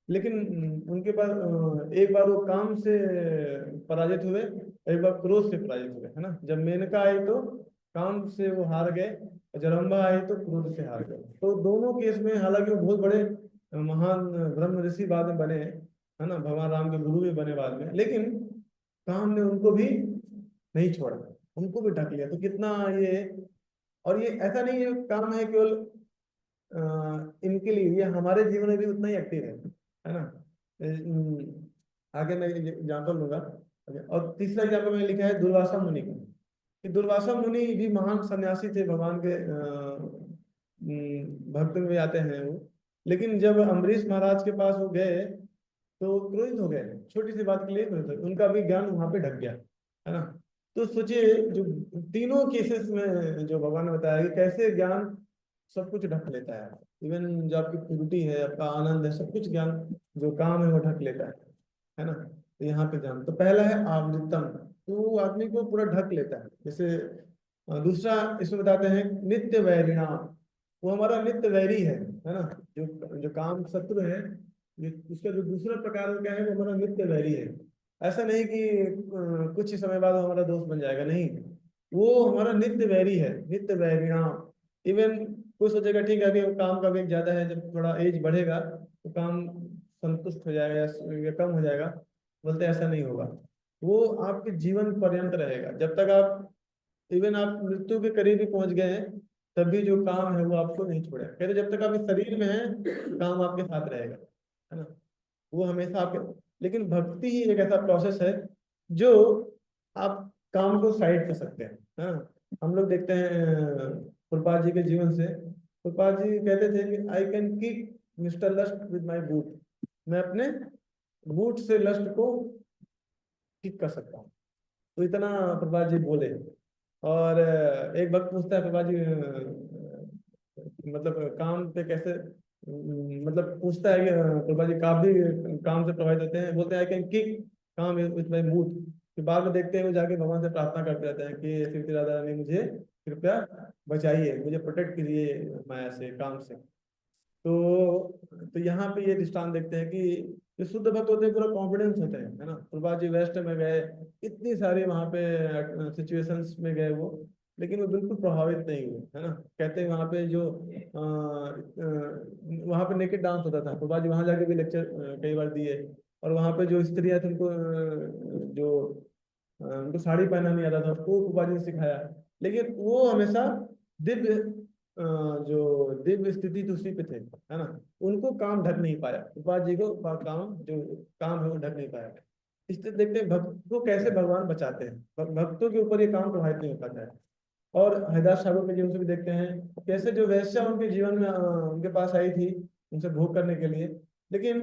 लेकिन उनके पास एक बार वो काम से पराजित हुए, एक बार क्रोध से पराजित हुए, है ना। जब मेनका आई तो काम से वो हार गए, और जरम्बा आई तो क्रोध से हार गए। तो दोनों केस में हालांकि वो बहुत बड़े महान ब्रह्म ऋषि बाद में बने, है ना, भगवान राम के गुरु भी बने बाद में, लेकिन काम ने उनको भी नहीं छोड़ा, उनको भी ढक लिया। तो कितना ये, और ये ऐसा नहीं है काम है केवल इनके लिए, ये हमारे जीवन में भी उतना ही एक्टिव है ना। आगे मैं एग्जाम्पल दूंगा। और तीसरा एग्जाम्पल मैंने लिखा है दुर्वासा मुनि का, कि दुर्वासा मुनि भी महान सन्यासी थे, भगवान के भक्त में आते हैं वो। लेकिन जब अम्बरीश महाराज के पास वो गए तो क्रोधित हो गए, छोटी सी बात के लिए क्रोधित हो गए, उनका भी ज्ञान वहां पे ढक गया, है ना। तो सोचिए जो तीनों केसेस में जो भगवान ने बताया कि कैसे ज्ञान सब कुछ ढक लेता है, इवन जो आपकी प्यूरिटी है, आपका आनंद है, सब कुछ ज्ञान जो काम है वो ढक लेता है ना। तो यहाँ पे ज्ञान तो पहला है आवृतम, तो वो आदमी को पूरा ढक लेता है। जैसे दूसरा इसमें बताते हैं नित्य वैरिणा, वो हमारा नित्य वैरी है ना। जो जो काम शत्रु है, उसका जो दूसरा प्रकार क्या है, वो हमारा नित्य वैरी है। ऐसा नहीं कि कुछ ही समय बाद वो हमारा दोस्त बन जाएगा, नहीं, वो हमारा नित्य वैरी है, नित्य वैरिणा। इवन कोई सोचेगा ठीक है अभी काम का वेग ज्यादा है, जब थोड़ा एज बढ़ेगा तो काम संतुष्ट हो जाएगा या कम हो जाएगा, बोलते ऐसा नहीं होगा। वो आपके जीवन पर्यंत रहेगा, जब तक आप, इवन आप मृत्यु के करीब भी पहुंच गए हैं तब भी जो काम है वो आपको नहीं छोड़ेगा। कहते जब तक आप इस शरीर में हैं काम आपके साथ रहेगा, है ना। वो हमेशा आपके, लेकिन भक्ति ही एक ऐसा प्रोसेस है जो आप काम को साइड कर सकते हैं, है ना। हम लोग देखते हैं प्रभुपाद जी के जीवन से, प्रभुपाद जी कहते थे कि I can kick mister lust with my boot, मैं अपने बूट से लस्ट को किक कर सकता हूँ। तो इतना प्रभुपाद जी बोले। और एक भक्त पूछता है प्रभुपाद जी मतलब काम पे कैसे, मतलब पूछता है कि प्रभुपाद जी आप भी काम से प्रभावित होते हैं, बोलते हैं आई कैन किक काम विथ माई बूट। फिर बाद में देखते हैं वो जाके भगवान से प्रार्थना करते रहते हैं कि श्री राधा रानी मुझे कृपया बचाइए, मुझे प्रोटेक्ट कीजिए माया से, काम से। तो यहाँ पे ये दृष्टांत देखते हैं कि जो शुद्ध भक्त होते हैं पूरा कॉन्फिडेंस होते हैं, है ना। प्रभुपाद जी वेस्ट में गए, इतनी सारी वहाँ पे सिचुएशंस में गए वो, लेकिन वो बिल्कुल प्रभावित नहीं हुए, है ना। कहते हैं वहाँ पे जो वहाँ पे नेकेड डांस होता था, प्रभुपाद जी वहाँ जाके भी लेक्चर कई बार दिए। और वहाँ पे जो स्त्रियाँ थी उनको उनको साड़ी पहनना नहीं आता था, उसको प्रभुपाद जी ने सिखाया। लेकिन वो हमेशा दिव्य जो दिव्य स्थिति तो उसी पे थे, है ना। उनको काम ढक नहीं पाया, प्रभुपाद जी को काम जो काम है वो ढक नहीं पाया। इससे देखते हैं भक्त को कैसे भगवान बचाते हैं, भक्तों के ऊपर ये काम प्रभावित नहीं होता है। और हरिदास ठाकुर के जीवन से भी देखते हैं कैसे जो वैश्या उनके जीवन में उनके पास आई थी उनसे भोग करने के लिए, लेकिन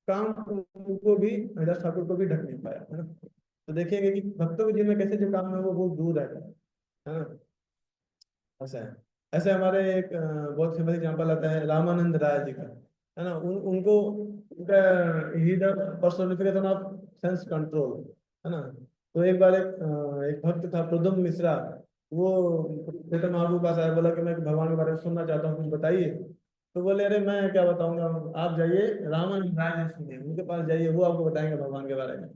काम उनको भी, हरिदास ठाकुर को भी ढक नहीं पाया, है ना। तो देखेंगे कि भक्तों के जीवन में कैसे जो काम है वो बहुत दूर रहता है ना। ऐसा है। ऐसे हमारे एक बहुत फेमस एग्जांपल आता है रामानंद राय जी का, है ना। उनको उनका ही the personification of sense control, है ना। तो एक बार एक भक्त था प्रद्युम्न मिश्रा, वो चैतन्य महाप्रभु के पास आया, बोला कि मैं भगवान के बारे में सुनना चाहता हूँ, कुछ बताइए। तो बोले अरे मैं क्या बताऊंगा, आप जाइए रामानंद राय जी सुनिए, उनके पास जाइए, वो आपको बताएंगे भगवान के बारे में।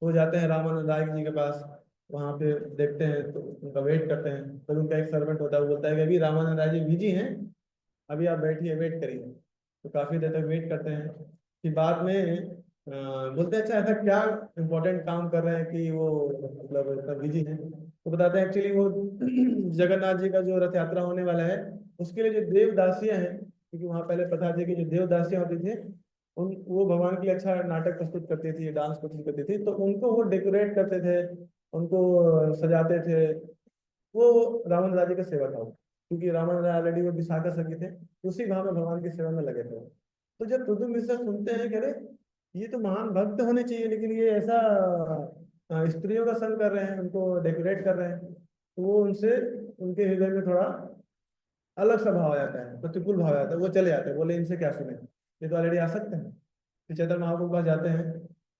वो जाते हैं रामानंद राय जी के पास, वहाँ पे देखते हैं तो उनका वेट करते हैं। फिर उनका एक सर्वेंट होता है, वो बोलता है कि अभी रामानंद राय जी बिजी हैं, अभी आप बैठिए, वेट करिए। तो काफी देर तक वेट करते हैं। फिर बाद में बोलते हैं अच्छा ऐसा क्या इम्पोर्टेंट काम कर रहे हैं कि वो मतलब इतना बिजी हैं। तो बताते हैं एक्चुअली वो जगन्नाथ जी का जो रथ यात्रा होने वाला है, उसके लिए जो देवदासियां हैं, क्योंकि वहां पहले पता थी कि जो देवदासियां होती थी उन वो भगवान के लिए अच्छा नाटक प्रस्तुत करती थी, डांस प्रस्तुत करती थी, तो उनको वो डेकोरेट करते थे, उनको सजाते थे। वो रावण राज्य का सेवा था वो। क्योंकि रावण राय ऑलरेडी वो विशाखा सखी थे, उसी भाव में भगवान की सेवा में लगे थे। तो जब प्रद्युम्न मिश्रा सुनते हैं कि अरे ये तो महान भक्त होने चाहिए, लेकिन ये ऐसा स्त्रियों का संग कर रहे हैं, उनको डेकोरेट कर रहे हैं, तो वो उनसे उनके हृदय में थोड़ा अलग सा भाव आ जाता है, प्रतिकूल भाव आ जाता है, वो चले जाते हैं, बोले इनसे क्या सुने, ये तो ऑलरेडी आ सकते हैं। फिर चैतन्य महाप्रभु के पास जाते हैं,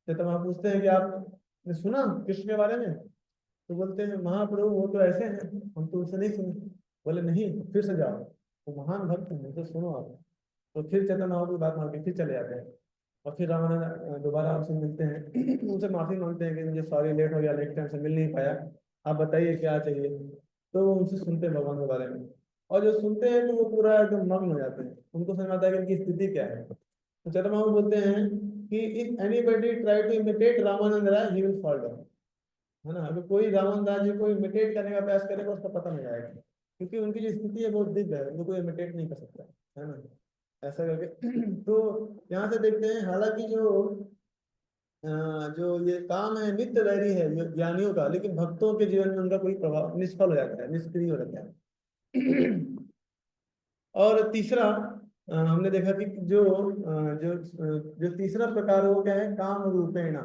चैतन्य महाप्रभु पूछते हैं कि आपने सुना कृष्ण के बारे में। तो बोलते हैं महाप्रभु वो तो ऐसे हैं, हम तो उनसे नहीं सुने। बोले नहीं, फिर से जाओ, वो महान भक्त हैं, उनसे सुनो आप। तो फिर चैतन्य महाप्रभु की बात मान के फिर चले जाते हैं। और फिर रामानंद दोबारा उनसे मिलते हैं उनसे माफी मांगते हैं कि मुझे सॉरी, लेट हो गया, नेक्स्ट टाइम से मिल नहीं पाया, आप बताइए क्या चाहिए। तो वो उनसे सुनते हैं भगवान के बारे में, और जो सुनते हैं तो वो पूरा एकदम मग्न हो जाते हैं, उनको समझ आता है कि इनकी स्थिति क्या है। तो चैतन्य महाप्रभु बोलते हैं कि if anybody try to imitate Ramanand Rai he will fall down. है ना, अगर कोई रावण राज्य को इमिटेट करने का प्रयास करेगा उसका पता नहीं आएगा, क्योंकि उनकी जो स्थिति है बहुत दिव्य है, उनको कोई इमिटेट नहीं कर सकता है ना, ऐसा करके तो यहाँ से देखते हैं, हालांकि जो ये काम है नित्य वैरी है ये ज्ञानियों का, लेकिन भक्तों के जीवन में उनका कोई प्रभाव निष्फल हो जाता है, निष्क्रिय हो जाता है। और तीसरा हमने देखा कि जो तीसरा प्रकार है वो क्या है, काम रूपेण।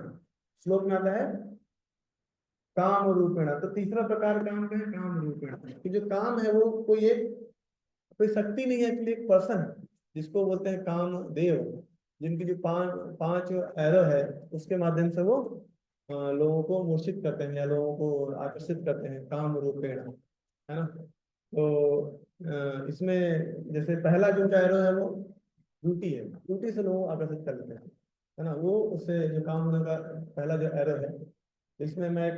श्लोक में आता है काम रूपेण, तो तीसरा प्रकार काम का है काम रूपेण, कि जो काम है वो कोई शक्ति नहीं है, एक्चुअली एक पर्सन है, जिसको बोलते हैं काम देव, जिनकी जो पांच एरो है, उसके माध्यम से वो लोगों को मूर्छित करते हैं या लोगों को आकर्षित करते हैं काम रूपेण, है ना। तो इसमें जैसे पहला जो एरो है वो ड्यूटी है, ड्यूटी से लोगों को आकर्षित कर लेते हैं, है ना, वो उससे जो काम होने का पहला जो एरो है। इसमें मैं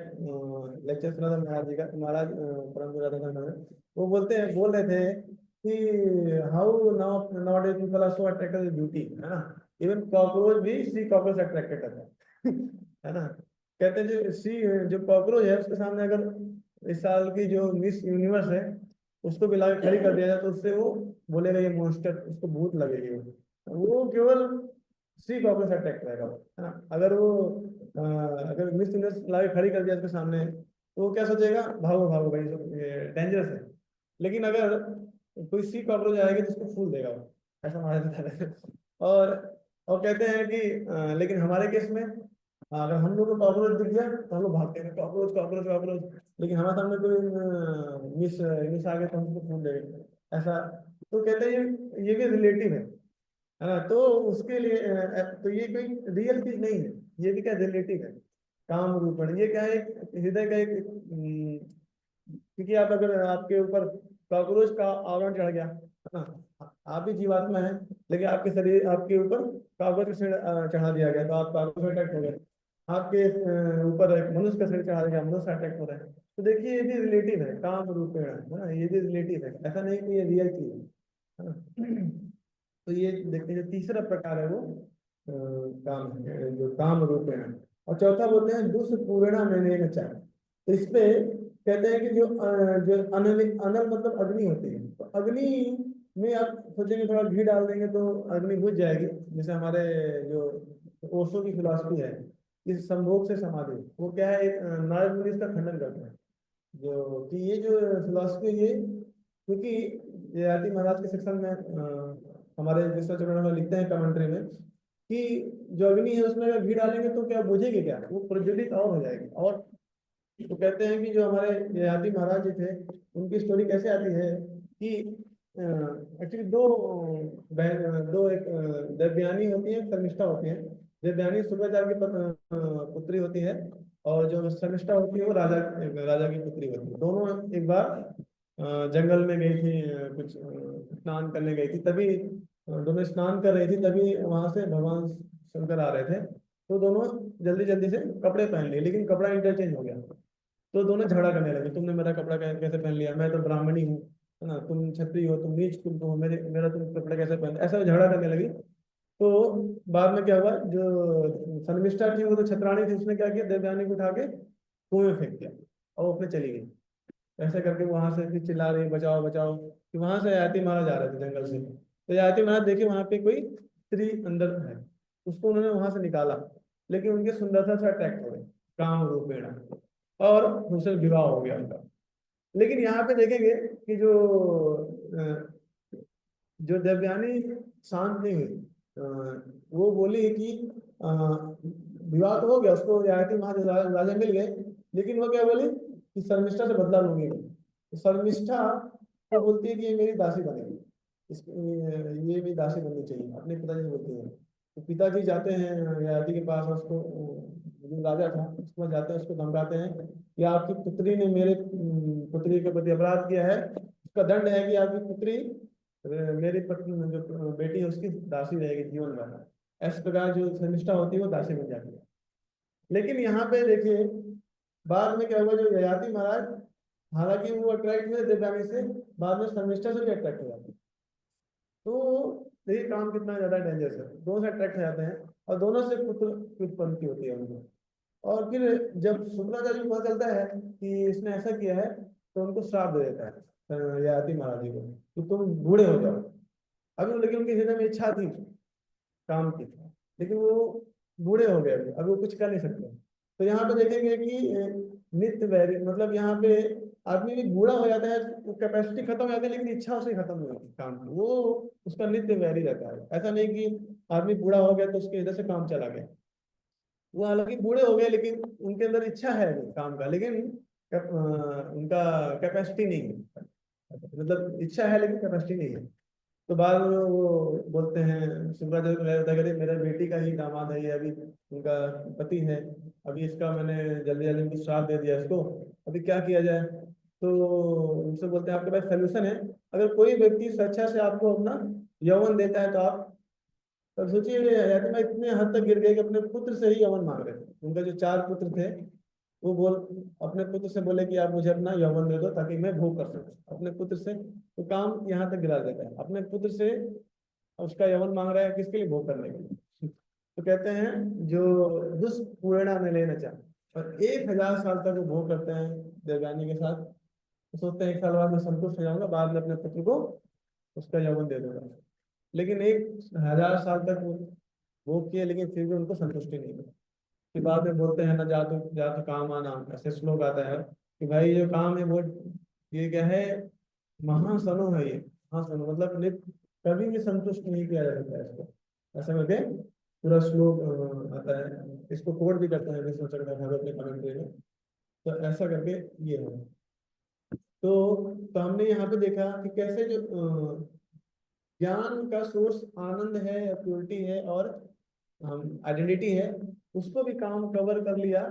लेक्चर सुना था महाराज जी का, महाराज परम पूज्य राधाकांत महाराज, वो बोल रहे थे कि how now now days people are so attracted with beauty, है ना, इवन कॉकरोच भी सी कॉकरोच अट्रैक्टेड करता है है ना। कहते हैं जो कॉकरोच है उसके सामने अगर इस साल की जो मिस यूनिवर्स है उसको भी लाके खड़ी कर दिया जाए, तो उससे वो बोलेगा ये मॉन्स्टर, उसको भूत लगेगी, वो केवल सी कॉकरोच अट्रैक्ट रहेगा है ना। अगर मिस यूनिवर्स लाके खड़ी कर दिया उसके सामने, तो वो क्या सोचेगा, भागो भागो भाई, ये डेंजरस है। लेकिन अगर कोई सी कॉकरोच आएगी तो उसको फूल देगा वो, ऐसा हमारे बता रहे हैं। और कहते हैं कि लेकिन हमारे केस में अगर हम लोग को कॉकरोच दिख गया तो हम लोग भागते हैं, कॉकरोच कॉकरोच कॉकरोच, लेकिन हमारे सामने कोई मिस मिस आ गया तो हम उसको फूल देंगे ऐसा। तो कहते हैं ये भी रिलेटिव है ना, तो उसके लिए तो ये कोई रियल चीज नहीं है, ये भी क्या रिलेटिव है। काम रूपण ये क्या है, हृदय का एक क्योंकि आप अगर आपके ऊपर कॉकरोच का आवरण चढ़ गया है ना, आप भी जीवात्मा है, लेकिन आपके शरीर आपके ऊपर कॉकरोच का शरीर चढ़ा दिया गया, तो आप कॉकरोच अटैक हो गए। आपके ऊपर एक मनुष्य का शरीर चढ़ा दिया गया, मनुष्य अटैक हो रहा है। तो देखिए ये भी रिलेटिव है, काम रूपेण, है ना, ये भी रिलेटिव है, ऐसा नहीं कि ये रियल चीज है ना। तो ये देखते हैं जो तीसरा प्रकार है वो काम है, जो काम रूपेण। और चौथा बोलते हैं दुष्पूर्णा मैंने चाह, तो इसपे कहते हैं कि जो अनल मतलब अग्नि होती है, तो अग्नि में आप सोचेंगे थोड़ा घी डाल देंगे तो अग्नि बुझ जाएगी। जैसे हमारे जो ओशो की फिलॉसफी है, इस संभोग से समाधि, वो क्या है, एक नारद मुनि इसका खंडन करते हैं, जो कि ये जो फिलॉसफी है ये, क्योंकि ये आदि महाराज के सेक्शन में हमारे विश्व चरण में लिखते हैं कमेंट्री में कि जो अग्नि है उसमें अगर घी डालेंगे तो क्या बुझेगी, क्या वो प्रज्वलित और हो जाएगी। और तो कहते हैं कि जो हमारे ययाति महाराज जी थे, उनकी स्टोरी कैसे आती है कि एक्चुअली दो एक देवयानी होती है, शर्मिष्ठा होती है। देवयानी शुक्राचार्य की पुत्री होती है, और जो शर्मिष्ठा होती है वो राजा राजा की पुत्री होती है। दोनों एक बार जंगल में गई थी, कुछ स्नान करने गई थी, तभी दोनों स्नान कर रही थी, तभी वहां से भगवान शंकर आ रहे थे। तो दोनों जल्दी जल्दी से कपड़े पहन लिए, लेकिन कपड़ा इंटरचेंज हो गया। तो दोनों झगड़ा करने लगे, तुमने मेरा कपड़ा कैसे पहन लिया, मैं तो ब्राह्मणी हूँ, है ना, तुम क्षत्रिय हो, तुम नीच कुल हो, मेरा तुम कपड़ा कैसे पहन, ऐसा झगड़ा करने लगी। तो बाद में क्या हुआ, जो शर्मिष्ठा थी वो तो छतरानी थी, उसने क्या किया, देवयानी को उठा के कुएं में फेंक दिया और वो अपने चली गई। ऐसे करके वहां से फिर चिल्ला रही बचाओ बचाओ, कि वहां से आयती महाराज आ रहे थे जंगल से। तो आयती महाराज देखे वहां पे कोई स्त्री अंदर है, उसको उन्होंने वहां से निकाला, लेकिन उनकी सुंदरता से अट्रैक्ट हो गए, काम रूपेण, और उनसे विवाह हो गया उनका। लेकिन यहाँ पे देखेंगे कि जो देवयानी शांत नहीं हुई, वो बोली कि अ, विवाह तो हो गया, उसको रियायती महाराज राजा मिल गए, लेकिन वो क्या बोली कि शर्मिष्ठा से बदला लूंगी मैं। तो शर्मिष्ठा तो बोलती है कि ये मेरी दासी बनेगी, ये मेरी दासी बननी चाहिए, अपने पिताजी से बोलती है। तो पिताजी जाते हैं रियायती के पास, उसको जो राजा था उसके पास जाते हैं, उसको धमकाते हैं कि आपकी पुत्री ने मेरे पुत्री के प्रति अपराध किया है, उसका दंड है कि आपकी पुत्री मेरी पत्नी जो बेटी है उसकी दासी रहेगी जीवन भर। इस प्रकार जो शर्मिष्ठा होती है वो दासी बन जाती है। लेकिन यहाँ पे देखिए बाद में क्या हुआ, जो ययाति महाराज, हालांकि वो अट्रैक्ट हुए देवयानी से, बाद में शर्मिष्ठा से भी अट्रैक्ट हो जाते हैं। तो देखिए काम कितना ज्यादा डेंजरस है, दोनों से अट्रैक्ट हो जाते हैं और दोनों से पुत्र की उत्पत्ति होती है उनको। और फिर जब शुक्राचार्य को पता चलता है कि इसने ऐसा किया है, तो उनको श्राप दे देता है ययाति महाराज जी को कि तुम बूढ़े हो जाओ। अभी लेकिन उनके हृदय में इच्छा थी काम की, लेकिन वो बूढ़े हो गए, अभी वो कुछ कर नहीं सकते। तो यहाँ पे देखेंगे कि नित्य वैरी, मतलब यहाँ पे आदमी भी बूढ़ा हो जाता है, कैपेसिटी खत्म हो जाती है, लेकिन इच्छा उसे खत्म नहीं होती काम की, वो उसका नित्य वैरी रहता है। ऐसा नहीं कि आदमी बूढ़ा हो गया तो उसके हृदय से काम चला गया। वो हालांकि बूढ़े हो गए, लेकिन उनके अंदर इच्छा है अभी काम का, लेकिन उनका कैपेसिटी नहीं है, मतलब इच्छा है लेकिन कैपेसिटी नहीं है। तो बाद में वो बोलते हैं, शुक्राचार्य को ले जाता है, कहते मेरे बेटी का ही दामाद है ये, अभी उनका पति है, अभी इसका मैंने जल्दी जल्दी में श्राप दे दिया इसको, अभी क्या किया जाए। तो उनसे बोलते हैं आपके पास सोल्यूशन है, अगर कोई व्यक्ति स्वेच्छा से आपको अपना यौवन देता है तो आप, तब सोचिए यातिमा इतने हद तक गिर गए कि अपने पुत्र से ही यौवन मांग रहे थे। उनका जो 4 पुत्र थे, वो बोल अपने पुत्र से बोले कि आप मुझे अपना यौवन दे दो ताकि मैं भोग कर सकूं अपने पुत्र से। तो काम यहाँ तक गिरा देता है, अपने पुत्र से उसका यौवन मांग रहा है, किसके लिए, भोग करने के लिए। तो कहते हैं जो दुष्पूर्णा में लेना चाहे और 1000 साल तक वो भोग करते हैं देवयानी के साथ। तो सोचते हैं 1 साल बाद मैं संतुष्ट हो जाऊंगा, बाद में अपने पुत्र को उसका यौवन दे दूंगा। लेकिन 1000 साल तक वो भोग किए, लेकिन फिर भी उनको संतुष्टि नहीं मिली। फिर बाद में बोलते हैं ना, जा तो काम आना, ऐसे श्लोक आता है कि भाई जो काम है वो, ये क्या है, महासनो है ये, महासनो मतलब कभी भी संतुष्ट नहीं किया जा सकता है इसको, ऐसा करके पूरा श्लोक आता है। इसको कोड भी करते हैं विष्णु चक्रधर ठाकुर अपने कमेंट्री में। तो ऐसा करके ये है। तो हमने यहाँ पे देखा कि कैसे जो ज्ञान का सोर्स आनंद है, प्योरिटी है और आइडेंटिटी है, उसको भी काम कवर कर लिया,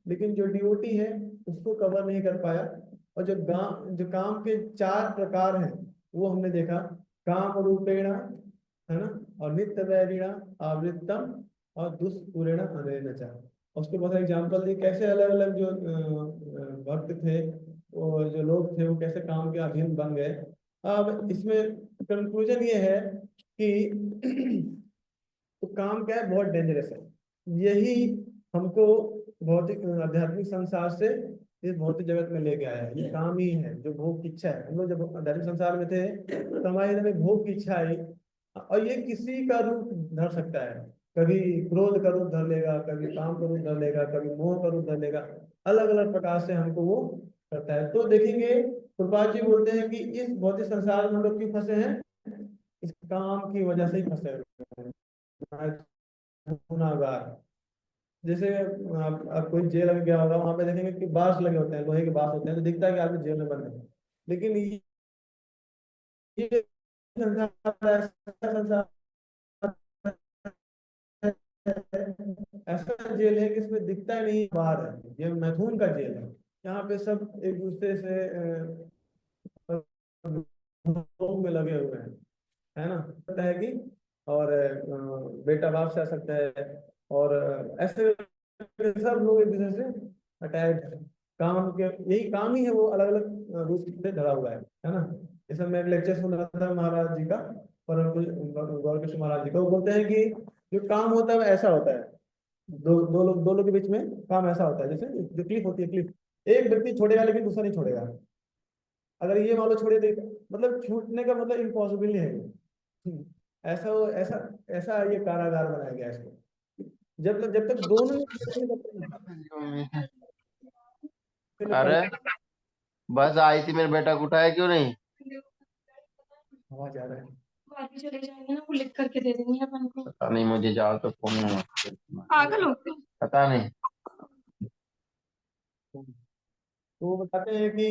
लेकिन जो डिवोटी है उसको कवर नहीं कर पाया। और जो काम के 4 प्रकार हैं वो हमने देखा, काम रूपेण, है ना, और नित्य वैरिणा, आवृत्तम, और दुष्पूरेण अनेन च। उसके बहुत एग्जाम्पल दिए कैसे अलग अलग जो भक्त थे और जो लोग थे वो कैसे काम के अधीन बन गए। अब इसमें कंक्लूजन ये है कि तो काम क्या है, बहुत डेंजरस है। यही हमको भौतिक आध्यात्मिक संसार से इस भौतिक जगत में लेके आया है, ये काम ही है, जो भोग की इच्छा है। हम लोग जब आध्यात्मिक संसार में थे तो हमारे अंदर में भोग की इच्छा आई, और ये किसी का रूप धर सकता है। कभी क्रोध का रूप धर लेगा, कभी काम का रूप धर लेगा, कभी मोह का रूप धर लेगा, अलग अलग प्रकार से हमको वो करता है। तो देखेंगे प्रभुपाद जी बोलते हैं कि इस भौतिक संसार में हम लोग क्यों फंसे हैं, इस काम की वजह से ही फंसे हैं, गुनाहगार। जैसे आप कोई जेल में गया होगा, वहां पे देखेंगे कि बांस लगे होते हैं, लोहे के बांस होते हैं, तो दिखता है कि आदमी जेल में बंद है। लेकिन ये संसार ऐसा संसार ऐसा जेल है कि इसमें दिखता ही नहीं बाहर है, ये मैथुन का जेल है। यहाँ पे सब एक दूसरे से में लगे हुए हैं, है ना, पता है कि, और बेटा बाप से आ सकता है, और ऐसे सब लोग एक दूसरे से अटैच, काम के यही काम ही है, वो अलग अलग रूप से धरा हुआ है ना। जैसे मैं एक लेक्चर सुन रहा था महाराज जी का, परम गौर कृष्ण महाराज जी का, वो बोलते हैं कि जो काम होता है वो ऐसा होता है, दो लोग के बीच में काम ऐसा होता है, जैसे जो क्लिफ होती है, क्लिफ, एक व्यक्ति छोड़ेगा लेकिन दूसरा नहीं छोड़ेगा। अगर ये मान लो छोड़े दे, मतलब छूटने का मतलब इम्पॉसिबल ही है ये। ऐसा ऐसा ऐसा ये कारागार बनाया गया है इसको, जब तक दोनों ने अरे बस आई थी, मेरे बेटा को उठाया क्यों नहीं? आवाज आ रहा है। बाद में चले जाएंगे ना, वो लिख करके दे देंगे अपन को। पता नहीं, मुझे जाओ तो फोन पागल हो तुम। पता नहीं। तो वो बताते हैं कि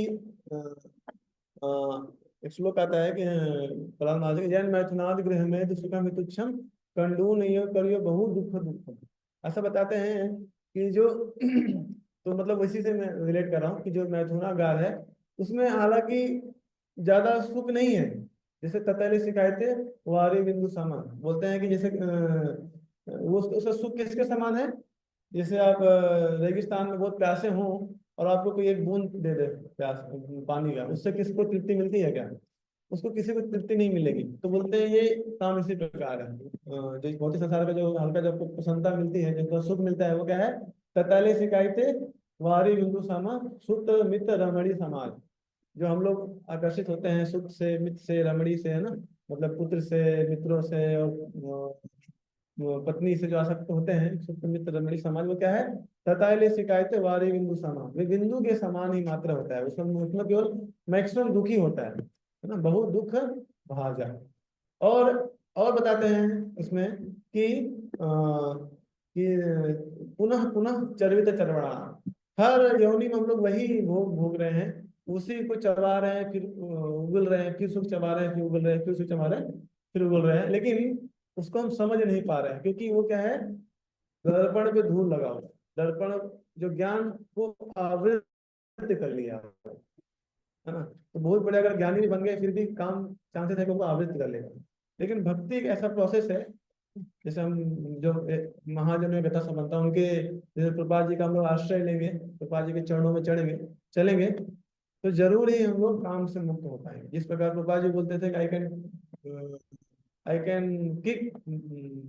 एक श्लोक आता है कि प्रहलाद महाराज के, जैन मैथुनाद गृह में दुष्कर्म तुच्छम कंडून यो करियो बहु दुख दुख, ऐसा बताते हैं कि जो तो मतलब इसी से मैं रिलेट कर रहा हूँ कि जो मैथुनागार है उसमें हालांकि ज्यादा सुख नहीं है, जैसे ततैली शिकायतें वारी बिंदु समान, बोलते हैं कि जैसे वो उसका सुख किसके समान है, जैसे आप रेगिस्तान में बहुत प्यासे हों और आपको कोई एक बूंद दे दे प्यास पानी का, उससे किसको तृप्ति मिलती है क्या? उसको किसी को तृप्ति नहीं मिलेगी। तो बोलते हैं ये काम इसी प्रकार है, जो भौतिक संसार का जो हल्का जो प्रसन्नता मिलती है, जो सुख मिलता है, वो क्या है, तैतालीस शिकायतें वारी बिंदु समा सुत मित्र रमणी समाज, जो हम लोग आकर्षित होते हैं सुख से, मित्र से, रमणी से, है ना, मतलब पुत्र से, मित्रों से, और वो पत्नी से जो आसक्त होते हैं, सुख मित्र रमणी समाज, वो क्या है, तैतालीस शिकायतें वारी बिंदु समान, वे बिंदु के समान ही मात्र होता है, उसमें केवल मैक्सिमम दुखी होता है ना, बहुत दुख भाजा। और और बताते हैं इसमें कि पुनः पुनः चरवित चरवणा, हर योनि में हम लोग वही भोग भोग रहे हैं, उसी को चबा रहे हैं, फिर उगल रहे हैं, फिर सुख चबा रहे हैं, फिर उगल रहे हैं, फिर सुख चबा रहे हैं, फिर उगल रहे हैं, लेकिन उसको हम समझ नहीं पा रहे हैं, क्योंकि वो क्या है, दर्पण पे धूल लगा हुआ है। दर्पण जो ज्ञान को आवृत कर लिया है ना, तो बहुत बड़े अगर ज्ञानी भी बन गए फिर भी काम चांसेस है कि उनको आवृत्त कर लेगा। लेकिन भक्ति एक ऐसा प्रोसेस है, जैसे हम जो महाजनों में कथा संबंध था उनके, जैसे प्रभुपाद जी का हम लोग आश्रय लेंगे, प्रभुपाद जी के चरणों में चढ़ेंगे, चलेंगे, तो जरूर ही हम लोग काम से मुक्त हो पाएंगे। जिस प्रकार प्रभुपाद जी बोलते थे कि I can kick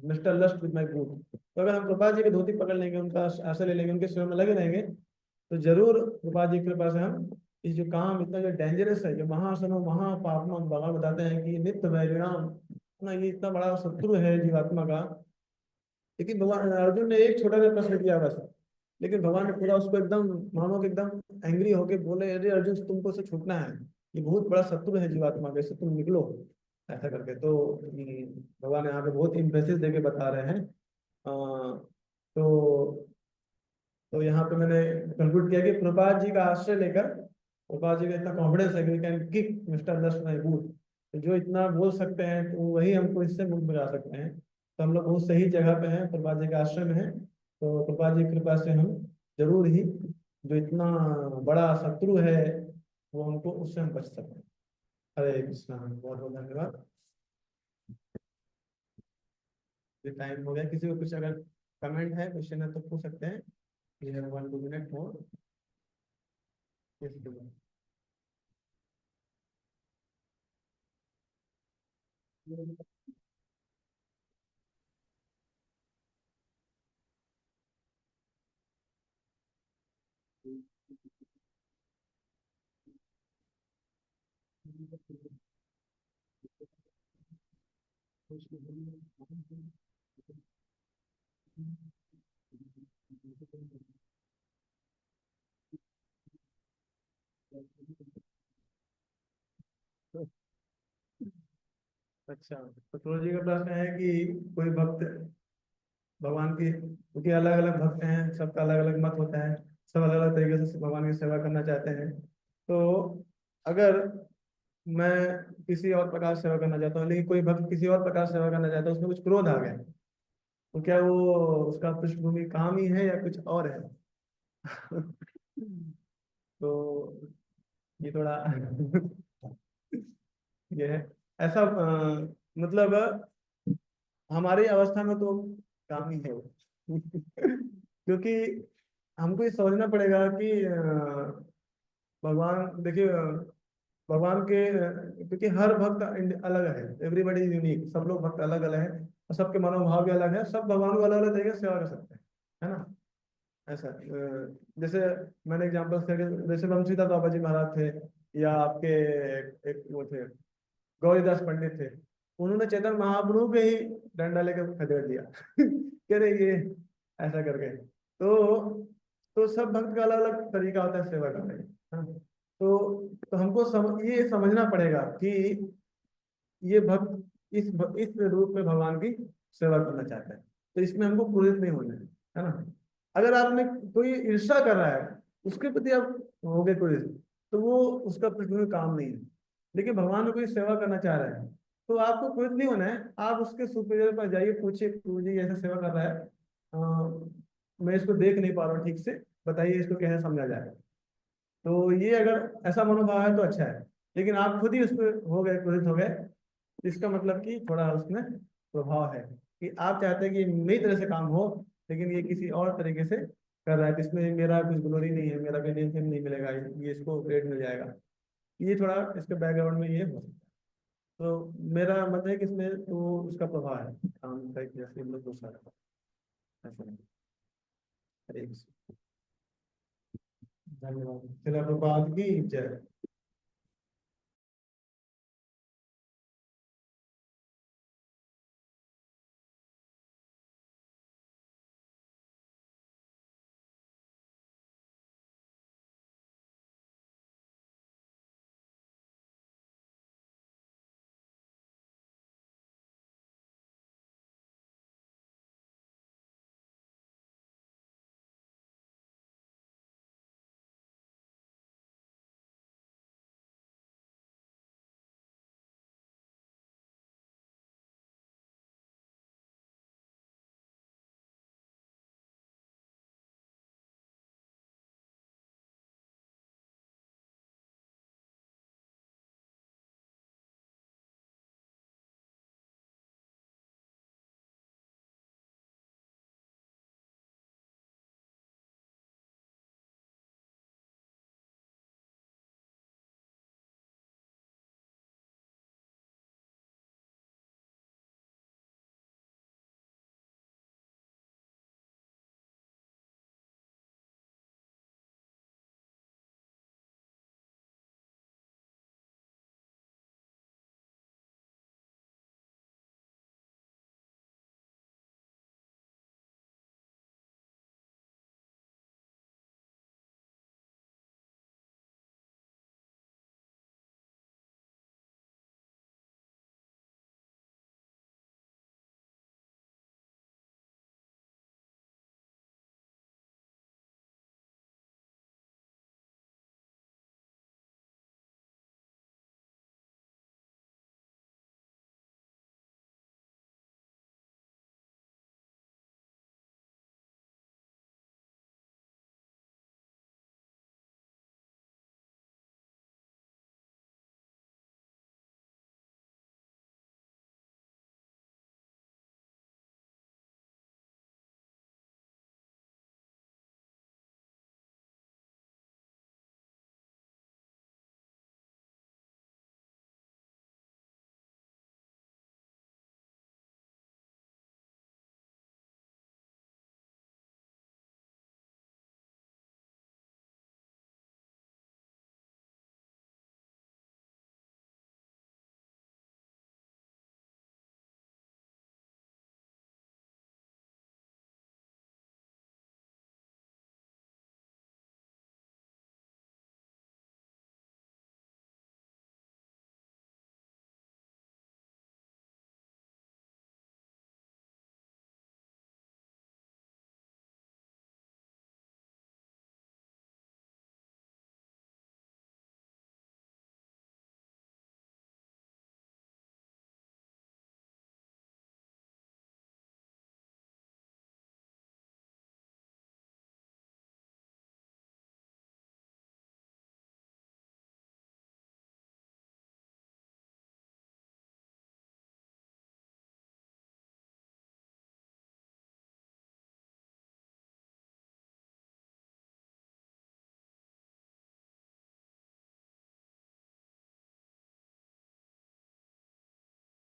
mister lust with my boot, तो अगर हम प्रभुपाद जी की धोती पकड़ लेंगे, उनका आश्रय ले लेंगे, उनके स्वयं में लगे रहेंगे, तो जरूर प्रभुपाद जी की कृपा से हम इस जो काम इतना जो डेंजरस है, जो महासनो महापापमा, भगवान बताते हैं कि नित्य वैरिणाम ना, ये इतना बड़ा शत्रु है जीवात्मा का, लेकिन भगवान अर्जुन ने एक छोटा सा प्रश्न किया बस, लेकिन भगवान ने पूरा उसको एकदम मानो कि एकदम एंग्री होके बोले, अरे अर्जुन तुमको से छूटना है, ये बहुत बड़ा शत्रु है जीवात्मा का, इससे तुम निकलो, ऐसा करके। तो भगवान यहाँ पे बहुत इम्प्रेसिव देके बता रहे हैं। तो यहाँ पे मैंने कंक्लूड किया कि प्रभुपाद जी का आश्रय लेकर, प्रभुपाद जी का इतना कॉन्फिडेंस है कि we can kick mister lust my boot, तो जो इतना बोल सकते हैं तो वही हमको इससे मुक्त बजा सकते हैं। तो हम लोग बहुत सही जगह पे हैं, प्रभुपाद जी के आश्रय में हैं, तो प्रभुपाद जी की कृपा से हम जरूर ही जो इतना बड़ा शत्रु है वो हमको, उससे हम बच सकते हैं। हरे कृष्णा, बहुत बहुत धन्यवाद। ये टाइम हो गया, किसी को कुछ अगर कमेंट है, क्वेश्चन है तो पूछ सकते हैं। ये है 1-2 मिनट मोर। अच्छा, तो तुलसी जी का प्रश्न है कि कोई भक्त भगवान की, क्योंकि अलग अलग भक्त हैं, सबका अलग अलग मत होता है, सब अलग अलग तरीके से भगवान की सेवा करना चाहते हैं, तो अगर मैं किसी और प्रकार से सेवा करना चाहता हूँ, लेकिन कोई भक्त किसी और प्रकार से सेवा करना चाहता है, उसमें कुछ क्रोध आ गया, तो क्या वो उसका पृष्ठभूमि काम ही है या कुछ और है? तो ये थोड़ा ये है ऐसा मतलब हमारी अवस्था में तो काम ही है वो। क्योंकि हमको ये समझना पड़ेगा कि भगवान देखिए भगवान के क्योंकि हर भक्त अलग है, एवरीबॉडी इज यूनिक, सब लोग भक्त अलग अलग हैं और सबके मनोभाव भी अलग है, सब भगवान को अलग अलग तरीके से सेवा कर सकते हैं, है ना? ऐसा जैसे मैंने एग्जांपल दिया कि जैसे वंशीधर बाबा जी महाराज थे, या आपके एक वो थे गौरीदास पंडित थे, उन्होंने चैतन्य महाप्रभु के ही डंडा लेकर खदेड़ दिया। कह रहे ये ऐसा करके तो सब भक्त का अलग अलग तरीका होता है सेवा करने का, हाँ। तो हमको ये समझना पड़ेगा कि ये भक्त इस रूप में भगवान की सेवा करना चाहता है, तो इसमें हमको क्रोधित नहीं होना है ना? अगर आपने कोई ईर्ष्या कर रहा है उसके प्रति आप हो गए क्रोधित, तो वो उसका पृथ्वी में काम नहीं है। लेकिन भगवान को कोई सेवा करना चाह रहा है तो आपको क्रोधित नहीं होना है, आप उसके सुपीरियर पर जाइए, पूछिए प्रभु जी ऐसा सेवा कर रहा है, मैं इसको देख नहीं पा रहा हूँ ठीक से, बताइए इसको कैसे समझा जाए। तो ये अगर ऐसा मनोभाव है तो अच्छा है, लेकिन आप खुद ही उस पर हो गए, क्रोधित हो गए, इसका मतलब कि थोड़ा उसमें प्रभाव है कि आप चाहते हैं कि मेरी तरह से काम हो, लेकिन ये किसी और तरीके से कर रहा है, तो इसमें मेरा कुछ ग्लोरी नहीं है, मेरा कोई नेम फेम नहीं मिलेगा, ये इसको ग्रेड मिल जाएगा। ये थोड़ा इसके बैकग्राउंड में ये हो सकता है। तो मेरा मत है कि इसमें तो उसका प्रभाव है काम का, जैसे हम लोग गुस्सा रहता है ऐसा नहीं। हरे कृष्ण। धन्यवाद। फिर प्रभात की जय।